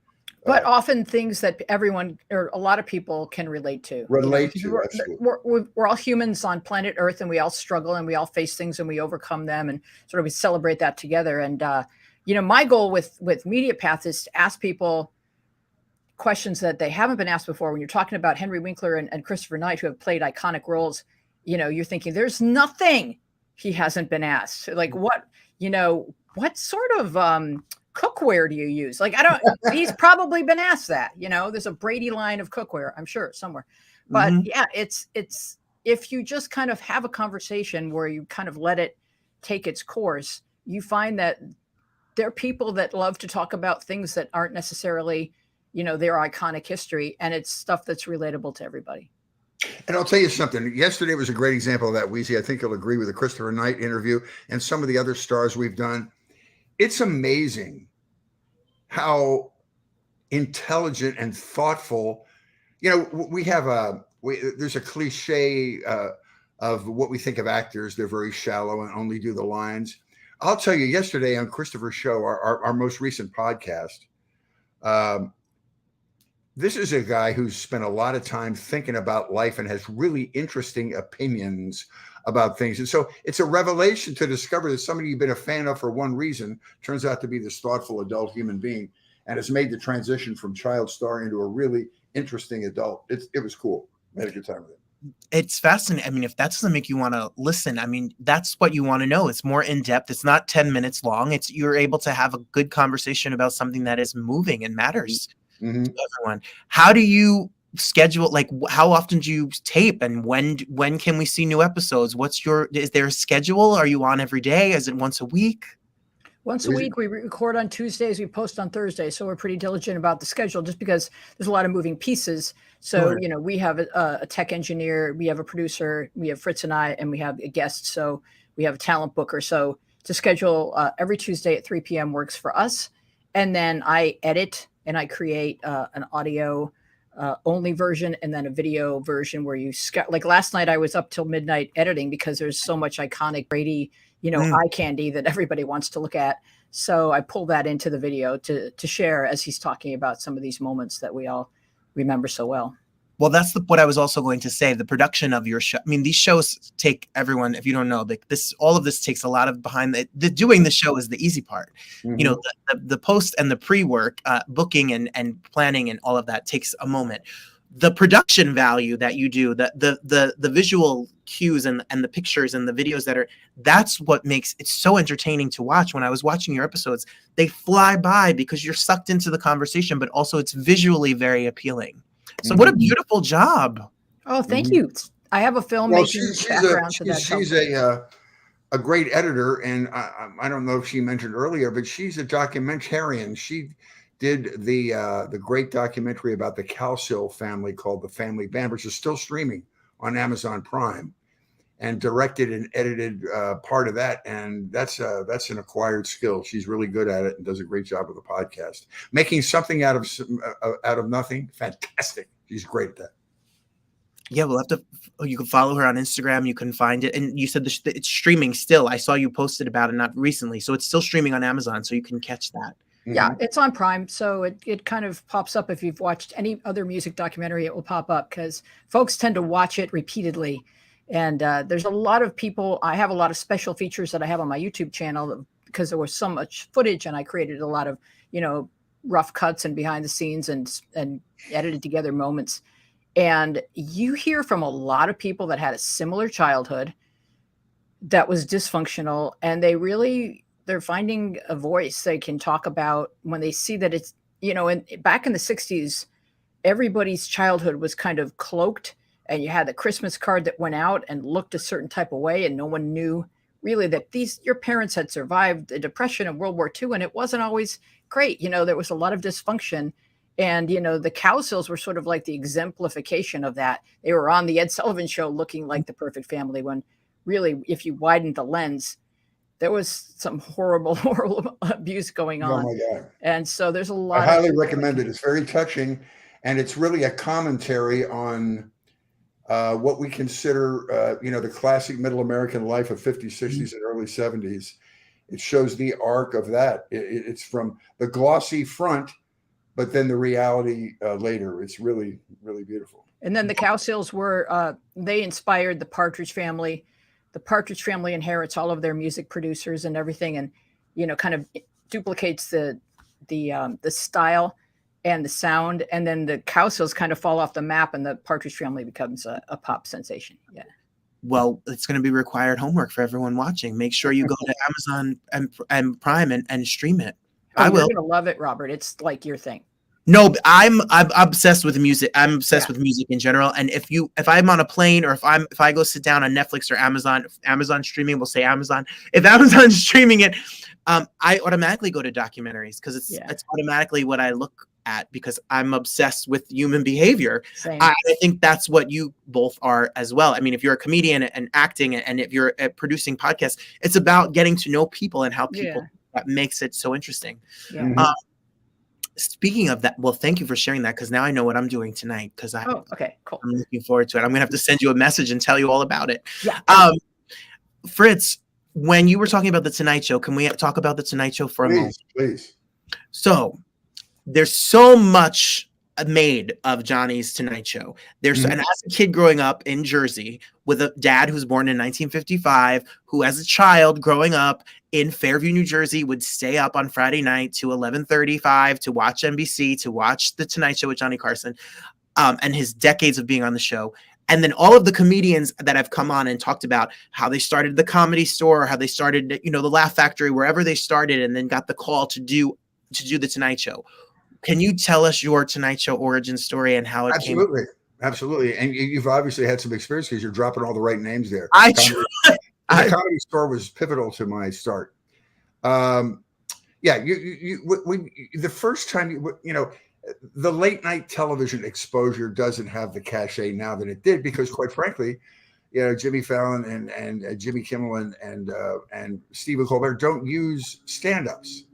But often things that everyone or a lot of people can relate to. We're all humans on planet Earth, and we all struggle and we all face things and we overcome them, and sort of we celebrate that together. And my goal with Media Path is to ask people questions that they haven't been asked before. When you're talking about Henry Winkler and Christopher Knight, who have played iconic roles, you're thinking there's nothing he hasn't been asked. Like what sort of cookware do you use? Like, he's probably been asked that, there's a Brady line of cookware, I'm sure somewhere, but yeah, it's if you just kind of have a conversation where you kind of let it take its course, you find that there are people that love to talk about things that aren't necessarily their iconic history, and it's stuff that's relatable to everybody. And I'll tell you something. Yesterday was a great example of that, Weezy. I think you'll agree with the Christopher Knight interview and some of the other stars we've done. It's amazing how intelligent and thoughtful. We have there's a cliche of what we think of actors. They're very shallow and only do the lines. I'll tell you, yesterday on Christopher's show, our most recent podcast, this is a guy who's spent a lot of time thinking about life and has really interesting opinions about things. And so it's a revelation to discover that somebody you've been a fan of for one reason turns out to be this thoughtful adult human being and has made the transition from child star into a really interesting adult. It was cool. I had a good time with it. It's fascinating. I mean, if that doesn't make you want to listen, I mean, that's what you want to know. It's more in depth. It's not 10 minutes long. You're able to have a good conversation about something that is moving and matters to everyone. How do you schedule? Like, how often do you tape, and when can we see new episodes? Is there a schedule? Are you on every day? Is it once a week? Once a week. We record on Tuesdays, we post on Thursdays. So we're pretty diligent about the schedule just because there's a lot of moving pieces. So, we have a tech engineer, we have a producer, we have Fritz and I, and we have a guest. So we have a talent booker. So to schedule every Tuesday at 3 p.m. works for us. And then I edit and I create an audio only version and then a video version where like last night I was up till midnight editing because there's so much iconic Brady eye candy that everybody wants to look at. So I pull that into the video to share as he's talking about some of these moments that we all remember so well. Well, that's what I was also going to say. The production of your show. I mean, these shows take everyone. If you don't know, all of this takes a lot of behind the doing the show is the easy part. The post and the pre-work, booking and planning and all of that takes a moment. The production value that you do, the visual cues and the pictures and the videos that's what makes it so entertaining to watch. When I was watching your episodes, they fly by because you're sucked into the conversation, but also it's visually very appealing. So what a beautiful job. Oh, thank you. I have a filmmaking background. She's a great editor. And I don't know if she mentioned earlier, but she's a documentarian. She did the great documentary about the Calcill family called The Family Band, which is still streaming on Amazon Prime, and directed and edited part of that. And that's an acquired skill. She's really good at it and does a great job with the podcast. Making something out of nothing, fantastic. She's great at that. Yeah, you can follow her on Instagram. You can find it. And you said it's streaming still. I saw you posted about it not recently. So it's still streaming on Amazon, so you can catch that. Yeah, it's on Prime, so it kind of pops up. If you've watched any other music documentary, it will pop up because folks tend to watch it repeatedly. And there's a lot of people. I have a lot of special features that I have on my YouTube channel because there was so much footage, and I created a lot of rough cuts and behind the scenes and edited together moments. And you hear from a lot of people that had a similar childhood that was dysfunctional, and they're finding a voice they can talk about when they see that it's, back in the 60s, everybody's childhood was kind of cloaked, and you had the Christmas card that went out and looked a certain type of way, and no one knew really that your parents had survived the Depression and World War II, and it wasn't always great. There was a lot of dysfunction, and, the Cowsills were sort of like the exemplification of that. They were on the Ed Sullivan Show looking like the perfect family when really, if you widened the lens, there was some horrible abuse going on. Oh my God. And so there's a lot. I highly recommend it. It's very touching. And it's really a commentary on what we consider, the classic middle American life of 50s, 60s, and early 70s. It shows the arc of that. It's from the glossy front, but then the reality later. It's really, really beautiful. And then the Cowsills were, they inspired the Partridge Family. The Partridge Family inherits all of their music producers and everything, and kind of duplicates the style and the sound. And then the Cowsills kind of fall off the map, and the Partridge Family becomes a pop sensation. Yeah. Well, it's going to be required homework for everyone watching. Make sure you go to Amazon and Prime and stream it. I will. You're going to love it, Robert. It's like your thing. No, I'm obsessed with music. I'm obsessed with music in general. And if I'm on a plane, or if I go sit down on Netflix or Amazon streaming, we'll say Amazon. If Amazon's streaming it, I automatically go to documentaries because it's automatically what I look at because I'm obsessed with human behavior. Same. I think that's what you both are as well. I mean, if you're a comedian and acting, and if you're producing podcasts, it's about getting to know people and how people, that makes it so interesting. Yeah. Speaking of that, well, thank you for sharing that, because now I know what I'm doing tonight, because okay, cool. I'm looking forward to it. I'm gonna have to send you a message and tell you all about it. Yeah. Fritz, when you were talking about the Tonight Show, can we talk about the Tonight Show for a moment? Please. So there's so much made of Johnny's Tonight Show. And as a kid growing up in Jersey with a dad who was born in 1955, who as a child growing up in Fairview, New Jersey, would stay up on Friday night to 11:35 to watch NBC, to watch the Tonight Show with Johnny Carson, and his decades of being on the show. And then all of the comedians that have come on and talked about how they started the Comedy Store, how they started, the Laugh Factory, wherever they started, and then got the call to do the Tonight Show. Can you tell us your Tonight Show origin story and how it came? Absolutely. And you've obviously had some experience because you're dropping all the right names there. The Comedy Store was pivotal to my start. The first time, the late night television exposure doesn't have the cachet now that it did, because quite frankly, Jimmy Fallon and Jimmy Kimmel and Stephen Colbert don't use stand-ups.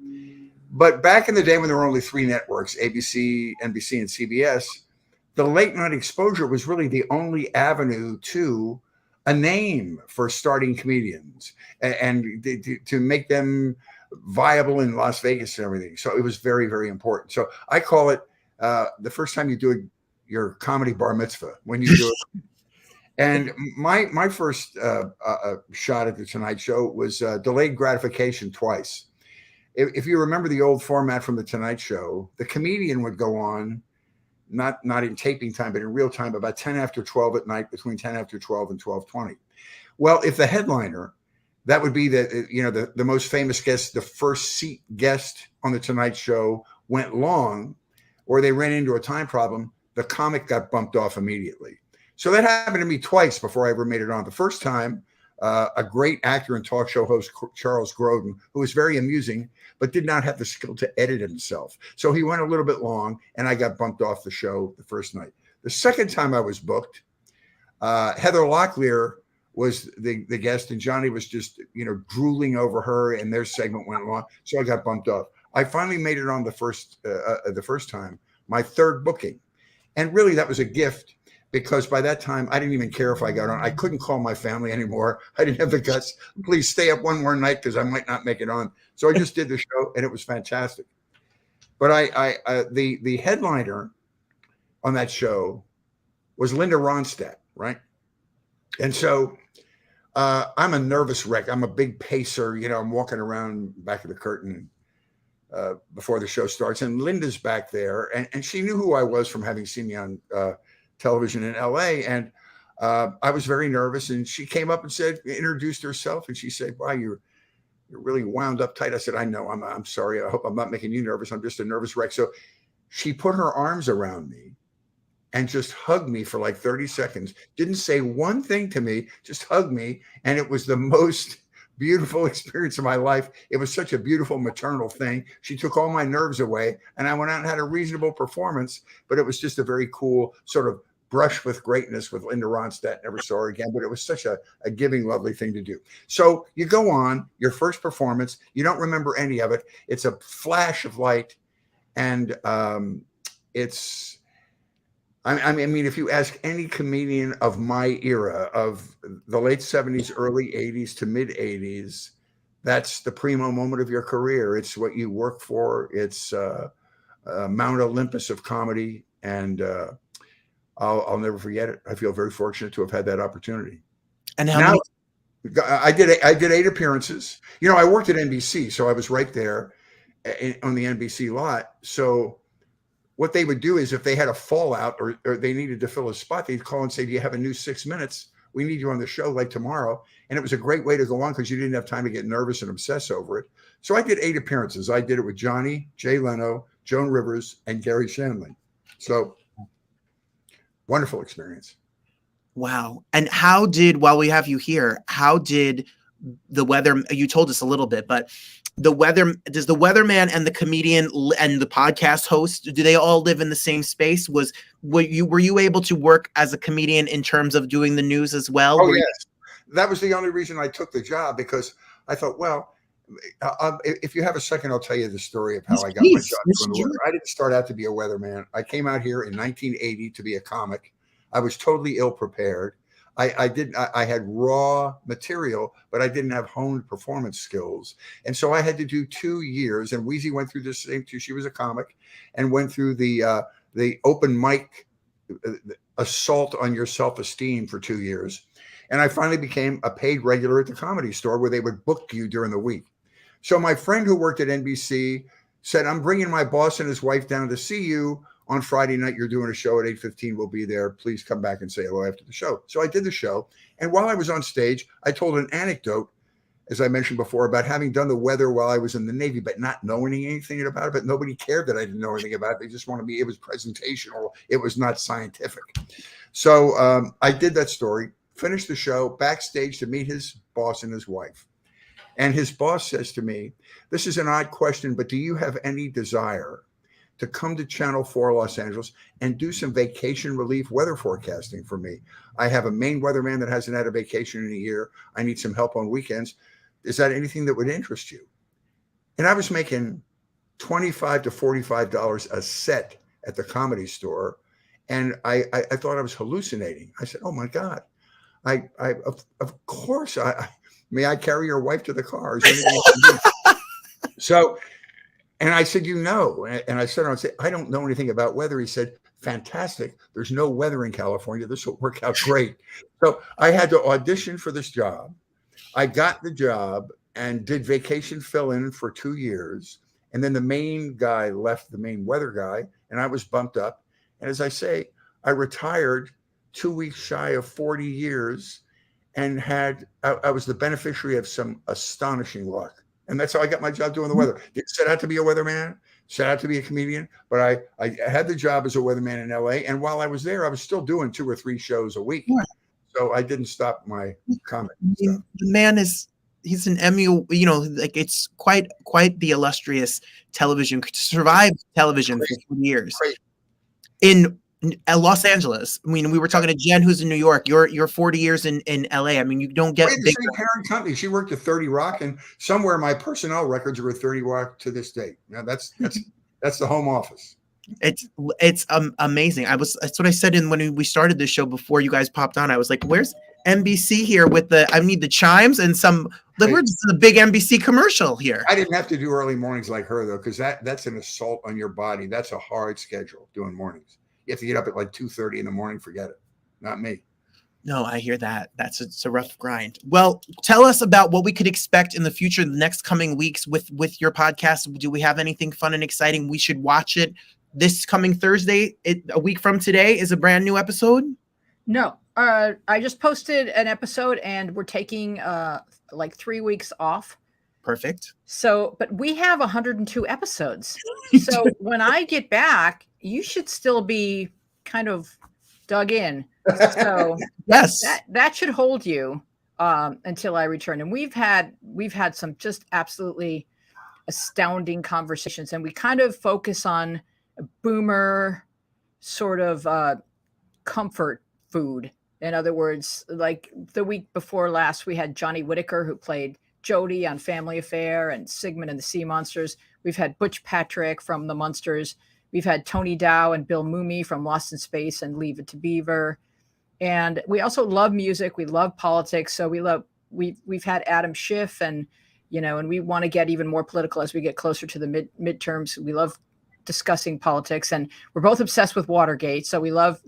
But back in the day when there were only 3 networks, ABC, NBC, and CBS, the late night exposure was really the only avenue to a name for starting comedians and to make them viable in Las Vegas and everything. So it was very, very important. So I call it the first time you do your comedy bar mitzvah, when you do it. And my first shot at the Tonight Show was delayed gratification twice. If you remember the old format from the Tonight Show, the comedian would go on, not in taping time, but in real time, about 10 after 12 at night, between 10 after 12 and 12:20. Well, if the headliner, that would be the most famous guest, the first seat guest on the Tonight Show, went long, or they ran into a time problem, the comic got bumped off immediately. So that happened to me twice before I ever made it on. The first time, a great actor and talk show host, Charles Grodin, who was very amusing, but did not have the skill to edit himself. So he went a little bit long, and I got bumped off the show the first night. The second time I was booked, Heather Locklear was the guest, and Johnny was just, drooling over her, and their segment went long. So I got bumped off. I finally made it on the first time, my third booking. And really that was a gift, because by that time I didn't even care if I got on. I couldn't call my family anymore. I didn't have the guts. Please stay up one more night because I might not make it on. So I just did the show, and it was fantastic. But the headliner on that show was Linda Ronstadt, right? And so I'm a nervous wreck. I'm a big pacer. I'm walking around back of the curtain before the show starts, and Linda's back there, and she knew who I was from having seen me on television in LA. And I was very nervous, and she came up and introduced herself, and she said, "Wow, you're really wound up tight." I said, "I know. I'm sorry. I hope I'm not making you nervous. I'm just a nervous wreck." So she put her arms around me and just hugged me for like 30 seconds. Didn't say one thing to me, just hugged me. And it was the most beautiful experience of my life. It was such a beautiful maternal thing. She took all my nerves away, and I went out and had a reasonable performance, but it was just a very cool sort of brush with greatness with Linda Ronstadt. Never saw her again, but it was such a giving, lovely thing to do. So you go on your first performance, you don't remember any of it. It's a flash of light. And I mean, if you ask any comedian of my era, of the late 70s, early 80s to mid 80s, that's the primo moment of your career. It's what you work for. It's Mount Olympus of comedy. And I'll never forget it. I feel very fortunate to have had that opportunity. And I did 8 appearances. I worked at NBC, so I was right there on the NBC lot. So what they would do is, if they had a fallout or they needed to fill a spot, they'd call and say, "Do you have a new 6 minutes? We need you on the show like tomorrow." And it was a great way to go on, because you didn't have time to get nervous and obsess over it. So I did 8 appearances. I did it with Johnny, Jay Leno, Joan Rivers, and Gary Shandling. So wonderful experience. Wow. And while we have you here, how did the weather, you told us a little bit, but the weatherman and the comedian and the podcast host, do they all live in the same space? Were you able to work as a comedian in terms of doing the news as well? Oh, yes. That was the only reason I took the job, because I thought, well, if you have a second, I'll tell you the story of how I got my job doing the weather. I didn't start out to be a weatherman. I came out here in 1980 to be a comic. I was totally ill prepared. I had raw material, but I didn't have honed performance skills. And so I had to do 2 years, and Weezy went through the same too. She was a comic and went through the open mic assault on your self-esteem for 2 years. And I finally became a paid regular at the Comedy Store, where they would book you during the week. So my friend who worked at NBC said, I'm bringing my boss and his wife down to see you on Friday night. You're doing a show at 8:15. We'll be there. Please come back and say hello after the show. So I did the show. And while I was on stage, I told an anecdote, as I mentioned before, about having done the weather while I was in the Navy, but not knowing anything about it. But nobody cared that I didn't know anything about it. They just wanted me. It was presentational. It was not scientific. So I did that story, finished the show, backstage to meet his boss and his wife. And his boss says to me, this is an odd question, but do you have any desire to come to Channel 4 Los Angeles and do some vacation relief weather forecasting for me? I have a Maine weatherman that hasn't had a vacation in a year. I need some help on weekends. Is that anything that would interest you? And I was making $25 to $45 a set at the Comedy Store. And I thought I was hallucinating. I said, oh my God, of course, may I carry your wife to the car? Is there anything you can do? So, and I said, you know, and I said, I don't know anything about weather. He said, fantastic. There's no weather in California. This will work out great. So I had to audition for this job. I got the job and did vacation fill-in for 2 years. And then the main guy left, the main weather guy, and I was bumped up. And as I say, I retired 2 weeks shy of 40 years and I was the beneficiary of some astonishing luck. And that's how I got my job doing the weather. Didn't set out to be a weatherman, set out to be a comedian, but I had the job as a weatherman in LA. And while I was there, I was still doing 2 or 3 shows a week. Yeah. So I didn't stop my comedy stuff. The man he's an Emmy, like it's quite the illustrious television, survived television for 4 years. Crazy. In Los Angeles. I mean, we were talking to Jen, who's in New York. You're 40 years in LA. I mean, you don't get the same parent company. She worked at 30 Rock, and somewhere my personnel records are at 30 Rock to this date. Now that's the home office. It's amazing. That's what I said when we started this show before you guys popped on. I was like, where's NBC here with I need the chimes and we're just in a big NBC commercial here. I didn't have to do early mornings like her though, because that's an assault on your body. That's a hard schedule doing mornings. You have to get up at like 2:30 in the morning. Forget it. Not me. No, I hear that. It's a rough grind. Well, tell us about what we could expect in the future, the next coming weeks with your podcast. Do we have anything fun and exciting? We should watch it this coming Thursday. A week from today is a brand new episode. No, I just posted an episode and we're taking like 3 weeks off. Perfect. So, but we have 102 episodes. So when I get back, you should still be kind of dug in. So yes, that should hold you until I return. And we've had some just absolutely astounding conversations, and we kind of focus on boomer sort of comfort food. In other words, like the week before last, we had Johnny Whitaker, who played Jody on Family Affair and Sigmund and the Sea Monsters. We've had Butch Patrick from the Munsters. We've had Tony Dow and Bill Mooney from Lost in Space and Leave It to Beaver. And we also love music. We love politics. So we've had Adam Schiff and we want to get even more political as we get closer to the midterms. We love discussing politics, and we're both obsessed with Watergate. So we love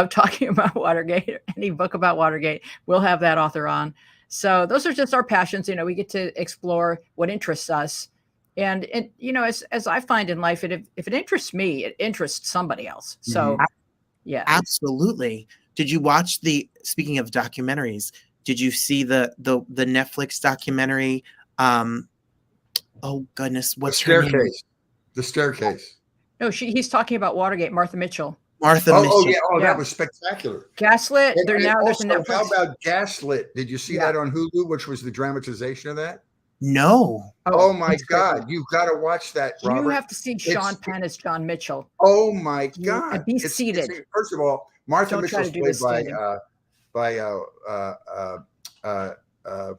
talking about Watergate. Any book about Watergate, we'll have that author on. So those are just our passions. We get to explore what interests us. And as I find in life, if it interests me, it interests somebody else. So, yeah, absolutely. Did you watch speaking of documentaries, did you see the Netflix documentary? Oh goodness, what's her name? The Staircase. No, he's talking about Watergate. Martha Mitchell. Mitchell. Yeah. That was spectacular. Gaslit. And there's a also, Netflix. how about Gaslit? Did you see that on Hulu, which was the dramatization of that? No. Oh my it's great. God, you've got to watch that, Robert. You have to see Sean Penn as John Mitchell. Oh my God! And be seated. First of all, Martha Don't try Mitchell's to do played this by standing.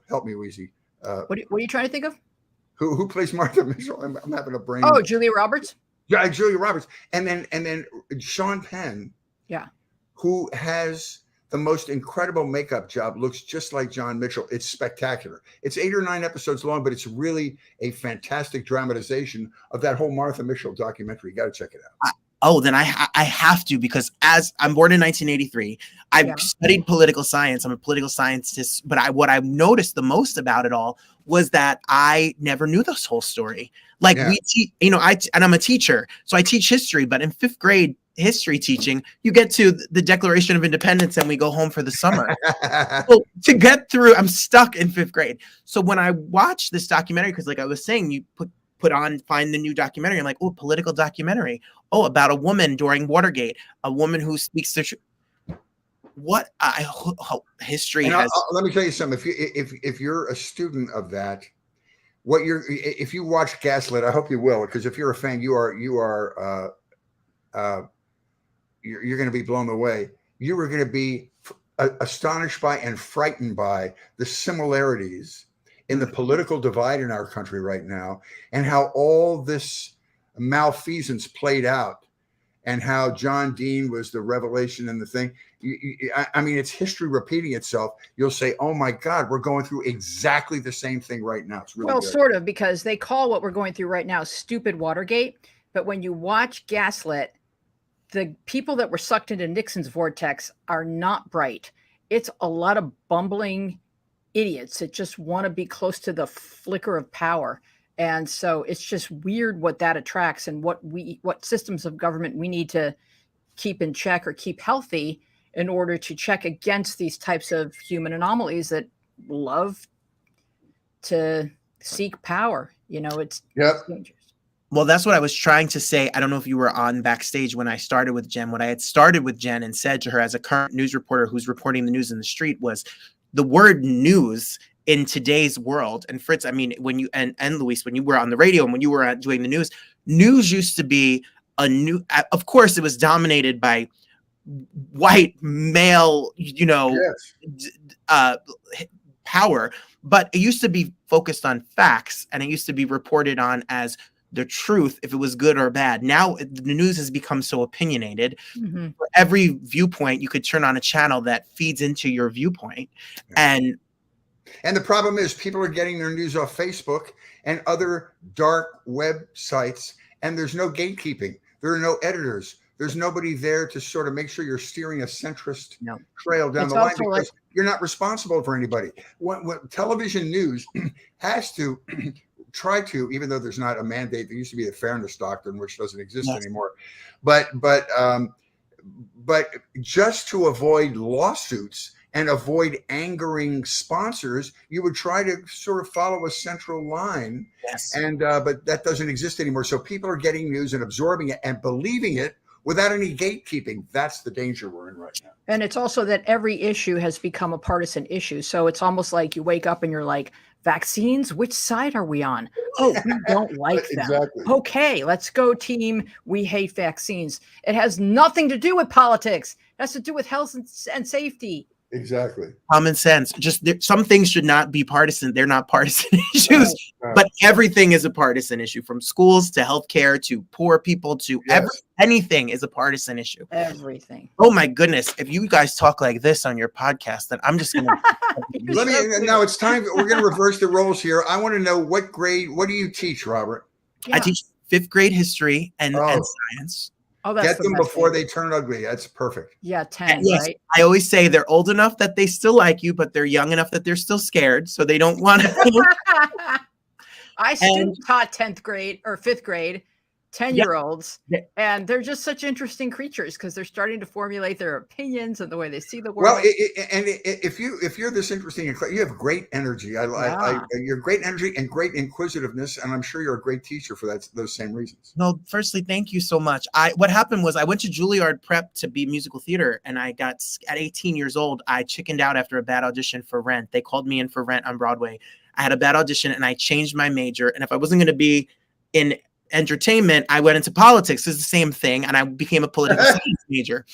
help me, Wheezy. What are you trying to think of? Who plays Martha Mitchell? I'm having a brain. Oh, Julia Roberts. Yeah, Julia Roberts, and then Sean Penn. Yeah. Who has the most incredible makeup job, looks just like John Mitchell. It's spectacular. It's 8 or 9 episodes long, but it's really a fantastic dramatization of that whole Martha Mitchell documentary. You got to check it out. Then I have to, because as I'm born in 1983, I've studied political science. I'm a political scientist, but what I've noticed the most about it all was that I never knew this whole story. Like and I'm a teacher, so I teach history, but in 5th grade history teaching, you get to the Declaration of Independence and we go home for the summer. So to get through, I'm stuck in 5th grade. So when I watched this documentary, because like I was saying, you find the new documentary. I'm like, oh, political documentary. Oh, about a woman during Watergate, a woman who speaks the truth. What history has. Let me tell you something. If you're a student of that, if you watch Gaslit, I hope you will, because if you're a fan, you're going to be blown away. You are going to be astonished by and frightened by the similarities in the political divide in our country right now, and how all this malfeasance played out, and how John Dean was the revelation and the thing. I mean, it's history repeating itself. You'll say, oh my God, we're going through exactly the same thing right now. It's really good. Sort of, because they call what we're going through right now stupid Watergate. But when you watch Gaslit, the people that were sucked into Nixon's vortex are not bright. It's a lot of bumbling idiots that just want to be close to the flicker of power. And so it's just weird what that attracts, and what systems of government we need to keep in check or keep healthy in order to check against these types of human anomalies that love to seek power. It's dangerous. Well, that's what I was trying to say. I don't know if you were on backstage when I started with Jen. What I had started with Jen and said to her as a current news reporter who's reporting the news in the street was the word news in today's world. And Fritz, I mean, when you and Louise, when you were on the radio and when you were doing the news used to be of course, it was dominated by white male, power, but it used to be focused on facts, and it used to be reported on as the truth, if it was good or bad. Now the news has become so opinionated. Mm-hmm. For every viewpoint, you could turn on a channel that feeds into your viewpoint. And the problem is people are getting their news off Facebook and other dark websites, and there's no gatekeeping. There are no editors. There's nobody there to sort of make sure you're steering a centrist trail down the line, because you're not responsible for anybody. What television news has to try to, even though there's not a mandate, there used to be the fairness doctrine, which doesn't exist anymore. But just to avoid lawsuits and avoid angering sponsors, you would try to sort of follow a central line. Yes. And but that doesn't exist anymore. So people are getting news and absorbing it and believing it without any gatekeeping. That's the danger we're in right now. And it's also that every issue has become a partisan issue. So it's almost like you wake up and you're like, vaccines, which side are we on? Oh, we don't like them. Exactly. Okay, let's go team. We hate vaccines. It has nothing to do with politics. It has to do with health and safety. Exactly. Common sense. Just some things should not be partisan. They're not partisan issues, but everything is a partisan issue, from schools to healthcare to poor people to anything is a partisan issue. Everything. Oh my goodness. If you guys talk like this on your podcast, then I'm just going to. Now it's time. We're going to reverse the roles here. I want to know what do you teach, Robert? Yeah. I teach 5th grade history and science. Oh, that's get them before they turn ugly. That's perfect. Yeah, 10, right? I always say they're old enough that they still like you, but they're young enough that they're still scared, so they don't want to. I still taught 10th grade or 5th grade, 10-year-olds, and they're just such interesting creatures because they're starting to formulate their opinions and the way they see the world. Well, if you're this interesting, you have great energy. You're great energy and great inquisitiveness, and I'm sure you're a great teacher for those same reasons. No, firstly, thank you so much. What happened was I went to Juilliard Prep to be musical theater, and I got at 18 years old. I chickened out after a bad audition for Rent. They called me in for Rent on Broadway. I had a bad audition and I changed my major. And if I wasn't going to be in entertainment, I went into politics. It's the same thing. And I became a political science major.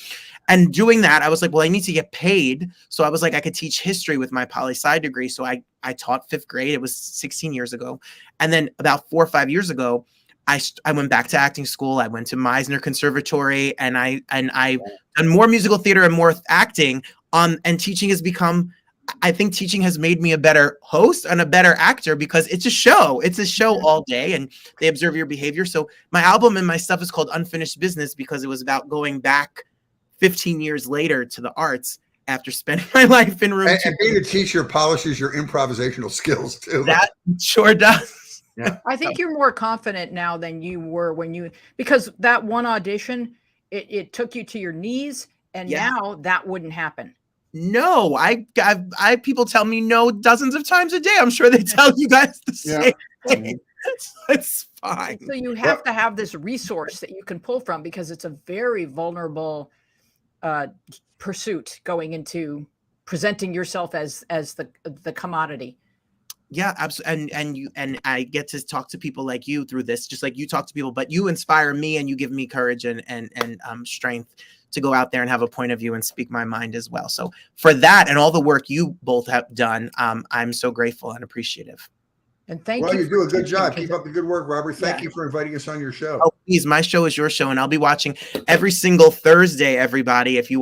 And doing that, I was like, well, I need to get paid. So I was like, I could teach history with my poli-sci degree. So I taught 5th grade. It was 16 years ago. And then about 4 or 5 years ago, I went back to acting school. I went to Meisner Conservatory, and I've done more musical theater and more acting and teaching has become, I think teaching has made me a better host and a better actor because it's a show. It's a show all day and they observe your behavior. So my album and my stuff is called Unfinished Business because it was about going back 15 years later to the arts after spending my life in room. And being a teacher polishes your improvisational skills too. That sure does. Yeah. I think you're more confident now than you were because that one audition, it took you to your knees, and now that wouldn't happen. No, I people tell me no dozens of times a day. I'm sure they tell you guys the same thing. It's fine. So you have to have this resource that you can pull from because it's a very vulnerable pursuit going into presenting yourself as the commodity. Yeah, absolutely. And I get to talk to people like you through this, just like you talk to people, but you inspire me and you give me courage and strength to go out there and have a point of view and speak my mind as well. So for that and all the work you both have done, I'm so grateful and appreciative. And thank you. Well, you do a good job. Keep up the good work, Robert. Thank you for inviting us on your show. Oh, please, my show is your show, and I'll be watching every single Thursday. Everybody, if you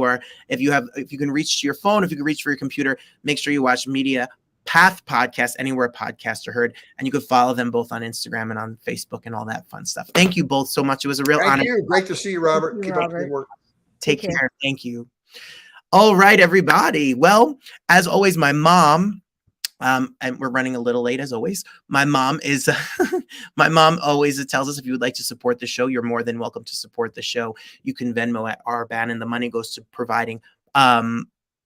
can reach to your phone, if you can reach for your computer, make sure you watch Media Path Podcast anywhere podcasts are heard, and you can follow them both on Instagram and on Facebook and all that fun stuff. Thank you both so much. It was a real honor. Thank you. Great to see you, Robert. Keep up the good work. Take care. Thank you. All right, everybody. Well, as always, my mom. And we're running a little late as always. My mom always tells us if you would like to support the show, you're more than welcome to support the show. You can Venmo at our Bannon. The money goes to providing.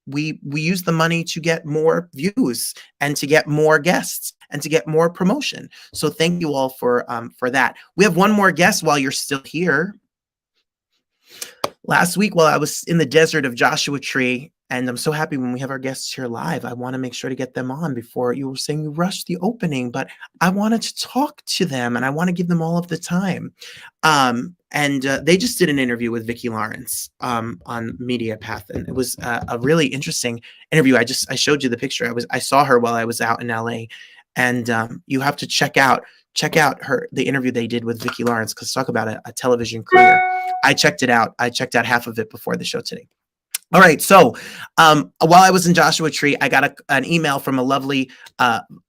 We use the money to get more views and to get more guests and to get more promotion. So thank you all for that. We have one more guest while you're still here. Last week, while I was in the desert of Joshua Tree, and I'm so happy when we have our guests here live. I want to make sure to get them on before you were saying you rushed the opening, but I wanted to talk to them and I want to give them all of the time. And they just did an interview with Vicki Lawrence on Media Path, and it was a really interesting interview. I showed you the picture. I saw her while I was out in LA, and you have to check out the interview they did with Vicki Lawrence, because talk about a television career. I checked it out. I checked out half of it before the show today. All right. So while I was in Joshua Tree, I got an email from a lovely,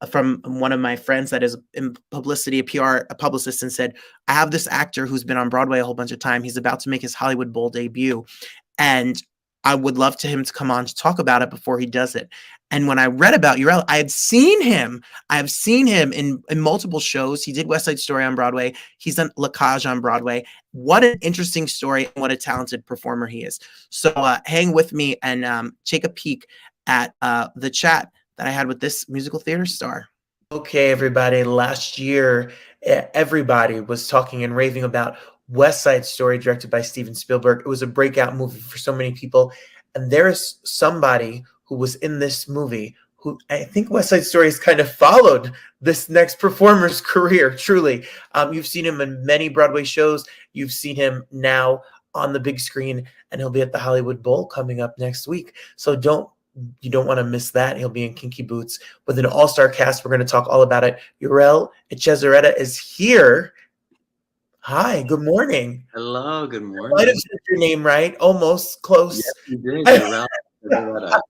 from one of my friends that is in publicity, a publicist, and said, I have this actor who's been on Broadway a whole bunch of time. He's about to make his Hollywood Bowl debut. And I would love him to come on to talk about it before he does it. And when I read about Urell, I have seen him in multiple shows. He did West Side Story on Broadway. He's done La Cage on Broadway. What an interesting story and what a talented performer he is. So hang with me and take a peek at the chat that I had with this musical theater star. Okay, everybody. Last year, everybody was talking and raving about West Side Story, directed by Steven Spielberg. It was a breakout movie for so many people. And there is somebody who was in this movie who I think West Side Story has kind of followed this next performer's career, truly. You've seen him in many Broadway shows. You've seen him now on the big screen, and he'll be at the Hollywood Bowl coming up next week. So you don't want to miss that. He'll be in Kinky Boots with an all-star cast. We're going to talk all about it. Yurel Echezarreta is here. Hi, good morning. Hello, good morning. Might have said your name right. Almost close. Yes, you did. Urell Guerrero.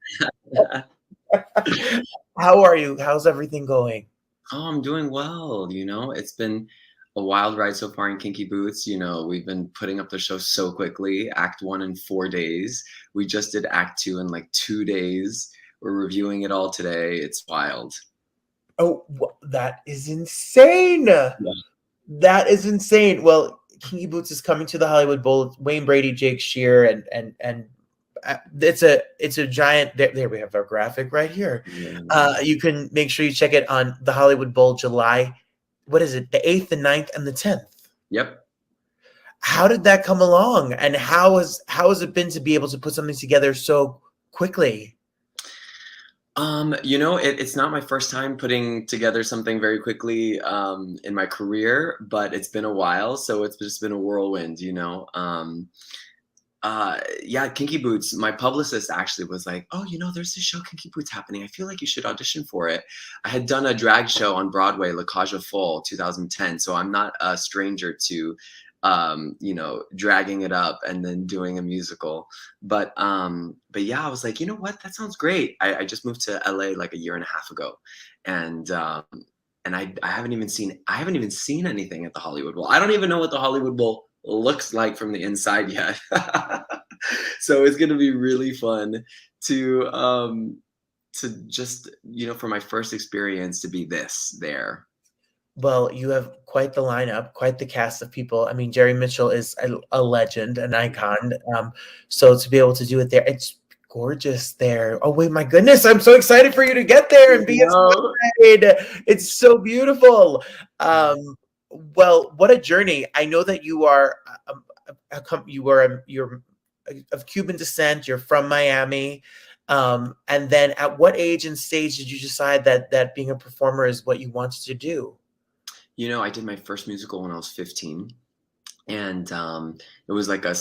How are you? How's everything going? Oh, I'm doing well. It's been a wild ride so far in Kinky Boots. We've been putting up the show so quickly. Act 1 in 4 days. We just did Act 2 in like 2 days. We're reviewing it all today. It's wild. Oh, that is insane. Yeah. That is insane. Well, Kinky Boots is coming to the Hollywood Bowl. Wayne Brady, Jake Shear, and it's a giant. There we have our graphic right here. Yeah. You can make sure you check it on the Hollywood Bowl, July. What is it? The 8th, the 9th, and the 10th. Yep. How did that come along, and how has it been to be able to put something together so quickly? It's not my first time putting together something very quickly in my career, but it's been a while, so it's just been a whirlwind. Yeah, Kinky Boots, my publicist actually was like, oh, there's this show Kinky Boots happening. I feel like you should audition for it. I had done a drag show on Broadway, La Cage aux Folles, 2010, so I'm not a stranger to dragging it up and then doing a musical. But yeah, I was like, you know what? That sounds great. I just moved to LA like a year and a half ago. And I haven't even seen anything at the Hollywood Bowl. I don't even know what the Hollywood Bowl looks like from the inside yet. So it's gonna be really fun to just, for my first experience to be there. Well, you have quite the lineup, quite the cast of people. I mean, Jerry Mitchell is a legend, an icon. So to be able to do it there, it's gorgeous there. Oh wait, my goodness, I'm so excited for you to get there and be inspired. It's so beautiful. Well, what a journey. I know that you are you're of Cuban descent. You're from Miami. And then at what age and stage did you decide that being a performer is what you wanted to do? I did my first musical when I was 15, and it was like a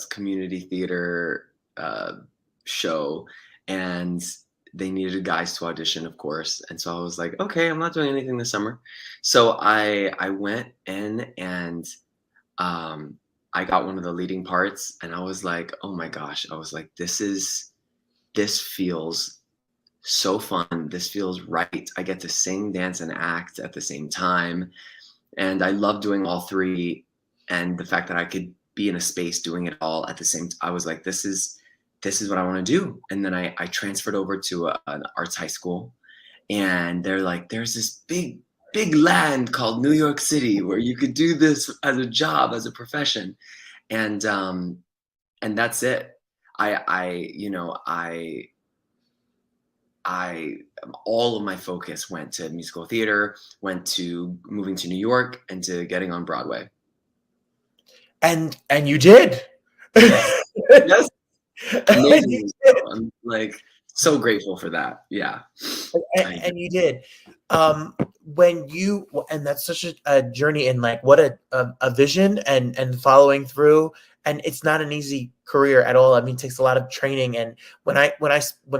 community theater show, and they needed guys to audition, of course. And so I was like, okay, I'm not doing anything this summer. So I went in and I got one of the leading parts, and I was like, oh my gosh, I was like, this feels so fun. This feels right. I get to sing, dance, and act at the same time. And I love doing all three. And the fact that I could be in a space doing it all at the same time, I was like, this is what I want to do. And then I transferred over to an arts high school, and they're like, there's this big land called New York City where you could do this as a job, as a profession. And that's it. All of my focus went to musical theater, went to moving to New York, and to getting on Broadway. And you did. Yes. Amazing. I'm like so grateful for that. Yeah. And you did. And that's such a journey, and like what a vision and following through. And it's not an easy career at all. I mean, it takes a lot of training. And when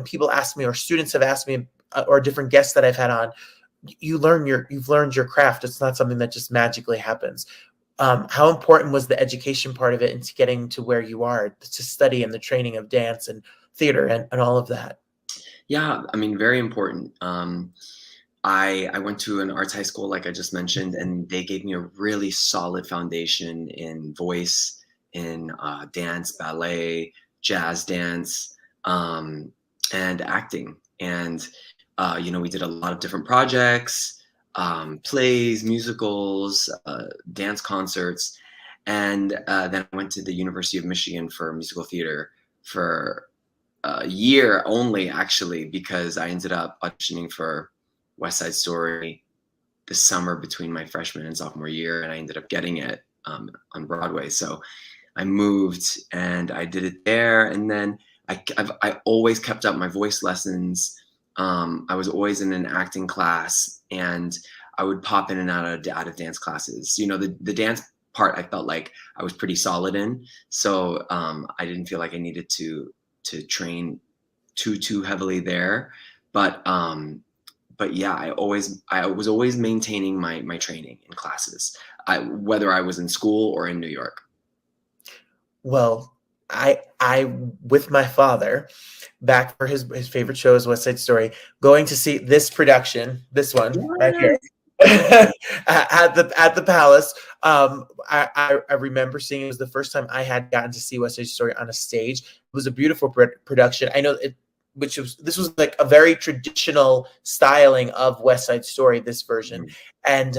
people ask me, or students have asked me, or different guests that I've had on, you've learned your craft. It's not something that just magically happens. How important was the education part of it into getting to where you are, to study and the training of dance and theater and all of that? Yeah, I mean, very important. I went to an arts high school, like I just mentioned, and they gave me a really solid foundation in voice, in dance, ballet, jazz dance, and acting. And, we did a lot of different projects, plays, musicals, dance concerts. And then I went to the University of Michigan for musical theater for a year only, actually, because I ended up auditioning for West Side Story the summer between my freshman and sophomore year, and I ended up getting it on Broadway. So I moved and I did it there, and then I always kept up my voice lessons. I was always in an acting class, and I would pop in and out of dance classes. The dance part I felt like I was pretty solid in, so I didn't feel like I needed to train too heavily there. But yeah, I was always maintaining my training in classes, whether I was in school or in New York. Well, I with my father, back for his favorite show is West Side Story, going to see this production, this one right here, at the Palace. I remember seeing it was the first time I had gotten to see West Side Story on a stage. It was a beautiful production. I know this was like a very traditional styling of West Side Story, this version. And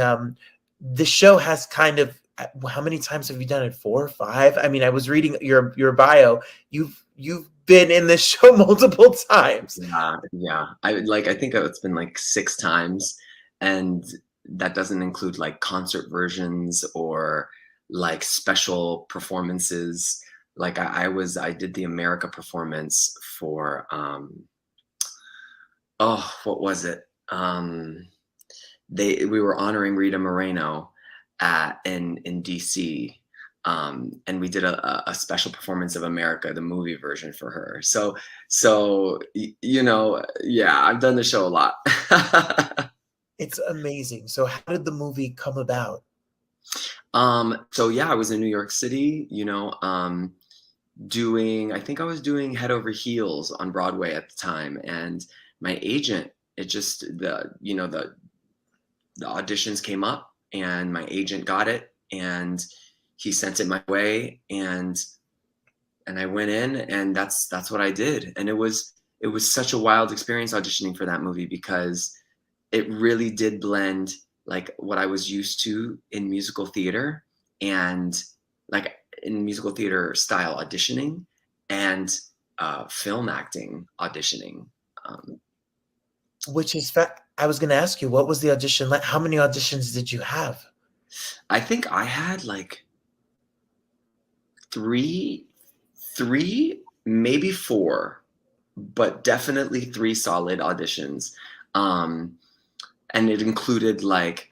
the show has kind of, how many times have you done it? 4 or 5? I mean, I was reading your bio. You've been in this show multiple times. Yeah. I think it's been like 6 times, and that doesn't include like concert versions or like special performances. Like I did the America performance for Oh, what was it? We were honoring Rita Moreno in DC. And we did a special performance of America, the movie version for her. So yeah, I've done the show a lot. It's amazing. So how did the movie come about? So yeah, I was in New York City, I think I was doing Head Over Heels on Broadway at the time, and my agent, the auditions came up, and my agent got it, and he sent it my way, and I went in, and that's what I did. And it was such a wild experience auditioning for that movie, because it really did blend like what I was used to in musical theater, and like in musical theater style auditioning, and film acting auditioning. Which is I was going to ask you, what was the audition like? How many auditions did you have? I think I had like three, maybe four, but definitely 3 solid auditions. And it included like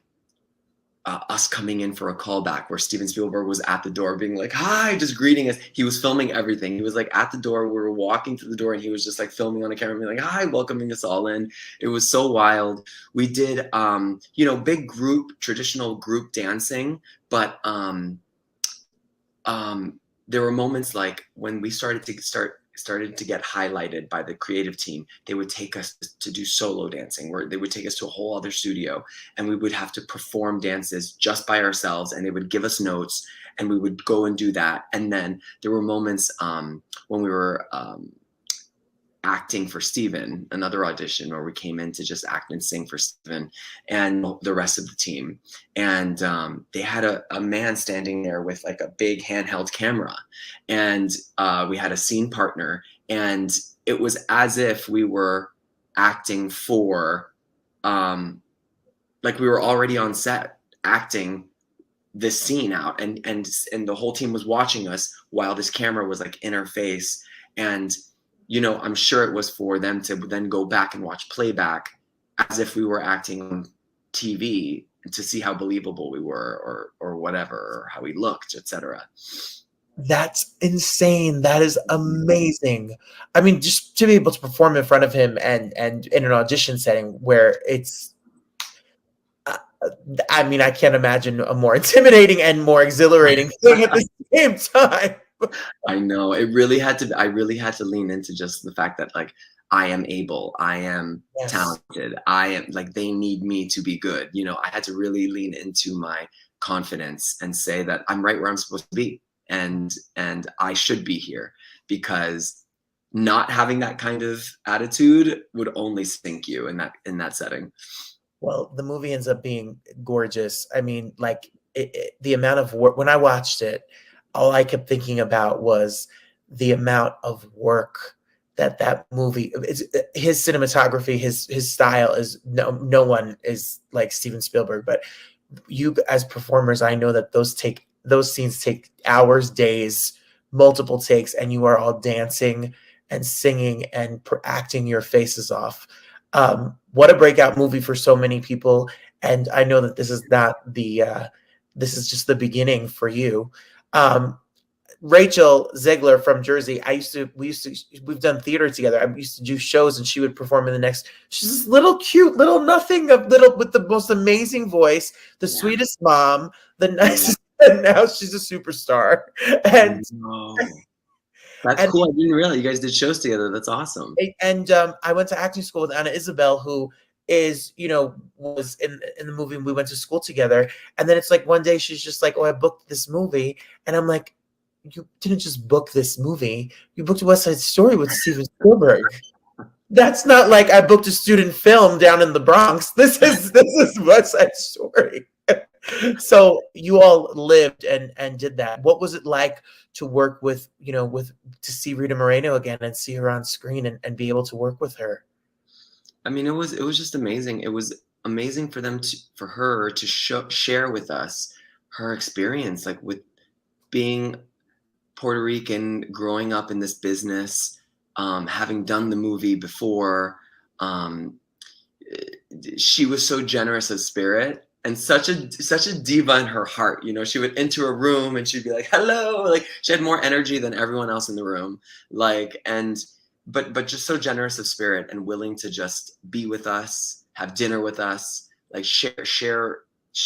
us coming in for a callback where Steven Spielberg was at the door being like, hi, just greeting us. He was filming everything. He was like at the door. We were walking through the door, and he was just like filming on the camera, being like, hi, welcoming us all in. It was so wild. We did, big group, traditional group dancing, but there were moments like when we started to get highlighted by the creative team, they would take us to do solo dancing, where they would take us to a whole other studio, and we would have to perform dances just by ourselves, and they would give us notes, and we would go and do that. And then there were moments when we were acting for Steven, another audition where we came in to just act and sing for Steven and the rest of the team. And they had a man standing there with like a big handheld camera, and we had a scene partner, and it was as if we were acting for, like we were already on set acting this scene out, and the whole team was watching us while this camera was like in our face. And I'm sure it was for them to then go back and watch playback as if we were acting on TV to see how believable we were, or whatever, or how we looked, etc. That's insane. That is amazing. I mean, just to be able to perform in front of him and in an audition setting where it's, I mean, I can't imagine a more intimidating and more exhilarating thing at the same time. I know I really had to lean into just the fact that like I am able, I am talented, I am like, they need me to be good. I had to really lean into my confidence and say that I'm right where I'm supposed to be, and I should be here, because not having that kind of attitude would only sink you in that setting. Well, the movie ends up being gorgeous. I mean, like the amount of work when I watched it, all I kept thinking about was the amount of work that movie, his cinematography, his style is no one is like Steven Spielberg, but you as performers, I know that those scenes take hours, days, multiple takes, and you are all dancing and singing and acting your faces off. What a breakout movie for so many people. And I know that this is not this is just the beginning for you. Rachel Zegler from Jersey, we've done theater together. I used to do shows, and she would perform in the next. She's this little cute, little nothing, with the most amazing voice, the sweetest mom, the nicest. And now she's a superstar. And that's cool. I didn't realize you guys did shows together. That's awesome. And I went to acting school with Anna Isabel, who is, was in the movie, and we went to school together. And then it's like one day she's just like, oh, I booked this movie. And I'm like, you didn't just book this movie. You booked West Side Story with Steven Spielberg. That's not like I booked a student film down in the Bronx. This is West Side Story. So you all lived and did that. What was it like to work with, to see Rita Moreno again and see her on screen and be able to work with her? I mean, it was just amazing. It was amazing for her to share with us her experience, like with being Puerto Rican, growing up in this business, having done the movie before, she was so generous of spirit and such a diva in her heart. You know, she would enter a room and she'd be like, hello. Like, she had more energy than everyone else in the room. Like, but just so generous of spirit and willing to just be with us, have dinner with us, like share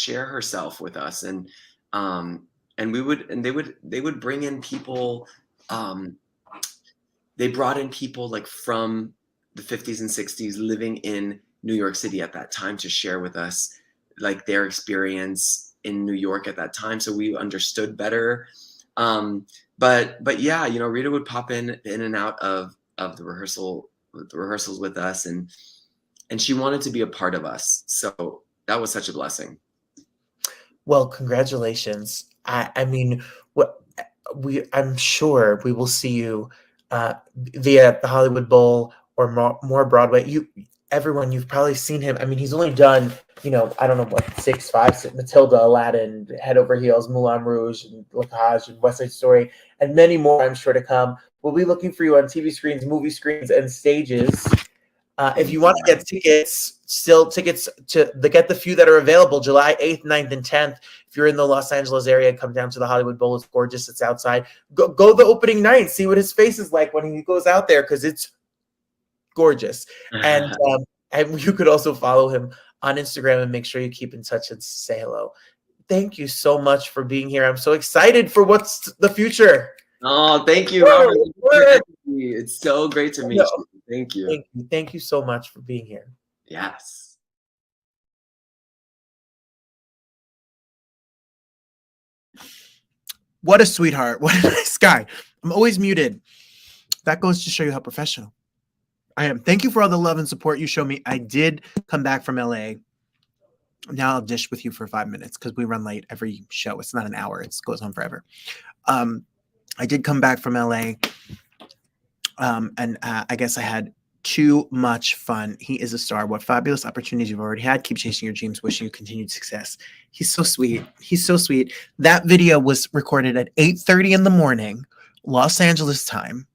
herself with us. And they would bring in people. They brought in people like from the 50s and 60s living in New York City at that time to share with us like their experience in New York at that time. So we understood better. But yeah, you know, Rita would pop in and out of the rehearsals with us, and she wanted to be a part of us. So that was such a blessing. Well, congratulations. I mean, I'm sure we will see you via the Hollywood Bowl or more Broadway. Everyone, you've probably seen him. I mean, he's only done, you know, I don't know what, 6, 5, Matilda, Aladdin, Head Over Heels, Moulin Rouge, and Lecage, and West Side Story, and many more, I'm sure, to come. We'll be looking for you on TV screens, movie screens, and stages. If you want to get tickets, get the few that are available, July 8th, 9th, and 10th. If you're in the Los Angeles area, come down to the Hollywood Bowl. It's gorgeous. It's outside. Go the opening night. See what his face is like when he goes out there, because it's gorgeous. And you could also follow him on Instagram and make sure you keep in touch and say hello. Thank you so much for being here. I'm so excited for what's the future. Oh, thank you, Robert. It's so great to meet you. Thank you. Thank you so much for being here. Yes. What a sweetheart. What a nice guy. I'm always muted. That goes to show you how professional I am. Thank you for all the love and support you show me. I did come back from LA. Now I'll dish with you for 5 minutes because we run late every show. It's not an hour. It goes on forever. I did come back from LA. And I guess I had too much fun. He is a star. What fabulous opportunities you've already had. Keep chasing your dreams. Wishing you continued success. He's so sweet. He's so sweet. That video was recorded at 8:30 in the morning, Los Angeles time.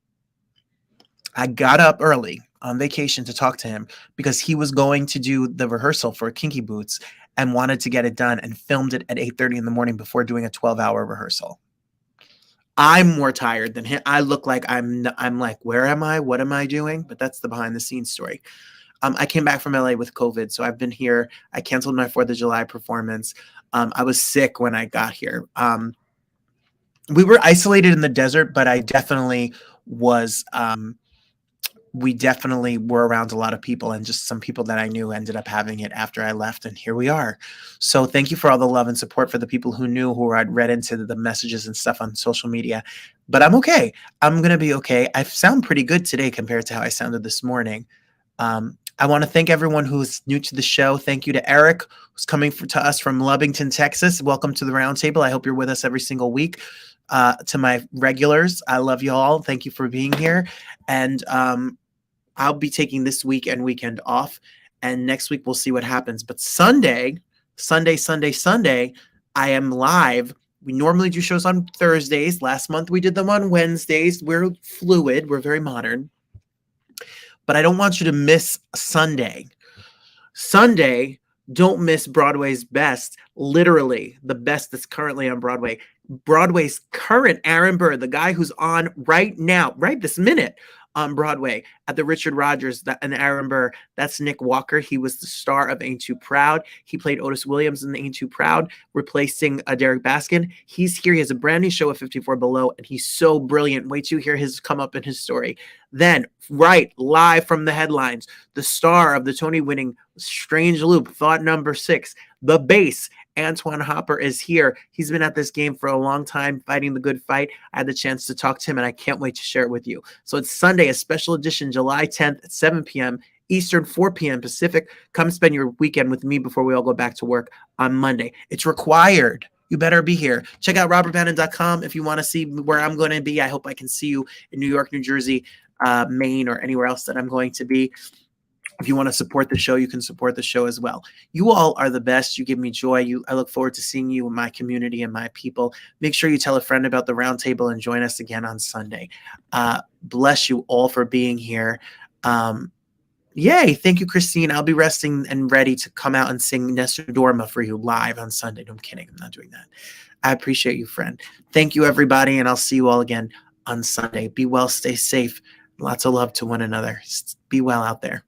I got up early on vacation to talk to him because he was going to do the rehearsal for Kinky Boots and wanted to get it done, and filmed it at 8:30 in the morning before doing a 12-hour rehearsal. I'm more tired than him. I look like I'm like, where am I? What am I doing? But that's the behind the scenes story. I came back from LA with COVID, so I've been here. I canceled my 4th of July performance. I was sick when I got here. We were isolated in the desert, but I definitely was. We definitely were around a lot of people, and just some people that I knew ended up having it after I left, and here we are. So thank you for all the love and support for the people who knew, who I'd read into the messages and stuff on social media. But I'm okay. I'm going to be okay. I sound pretty good today compared to how I sounded this morning. I want to thank everyone who's new to the show. Thank you to Eric, who's coming to us from Lubbockton, Texas. Welcome to the Roundtable. I hope you're with us every single week. To my regulars, I love you all. Thank you for being here. And I'll be taking this week and weekend off, and next week we'll see what happens. But Sunday, I am live. We normally do shows on Thursdays. Last month we did them on Wednesdays. We're fluid. We're very modern. But I don't want you to miss Sunday. Sunday, don't miss Broadway's best, literally the best that's currently on Broadway. Broadway's current Aaron Burr, the guy who's on right now, right this minute, on Broadway at the Richard Rodgers and Aaron Burr. That's Nick Walker. He was the star of Ain't Too Proud. He played Otis Williams in Ain't Too Proud, replacing Derek Baskin. He's here. He has a brand new show at 54 Below, and he's so brilliant. Wait till you hear his come up in his story. Then, right, live from the headlines, the star of the Tony-winning Strange Loop, Thought Number 6, the bass, Antoine Hopper is here. He's been at this game for a long time, fighting the good fight. I had the chance to talk to him, and I can't wait to share it with you. So it's Sunday, a special edition, July 10th at 7 p.m. Eastern, 4 p.m. Pacific. Come spend your weekend with me before we all go back to work on Monday. It's required. You better be here. Check out robertbannon.com if you want to see where I'm going to be. I hope I can see you in New York, New Jersey, Maine, or anywhere else that I'm going to be. If you want to support the show, you can support the show as well. You all are the best. You give me joy. I look forward to seeing you in my community and my people. Make sure you tell a friend about the Roundtable and join us again on Sunday. Bless you all for being here. Yay. Thank you, Christine. I'll be resting and ready to come out and sing Nestor Dorma for you live on Sunday. No, I'm kidding. I'm not doing that. I appreciate you, friend. Thank you, everybody. And I'll see you all again on Sunday. Be well, stay safe. Lots of love to one another. Be well out there.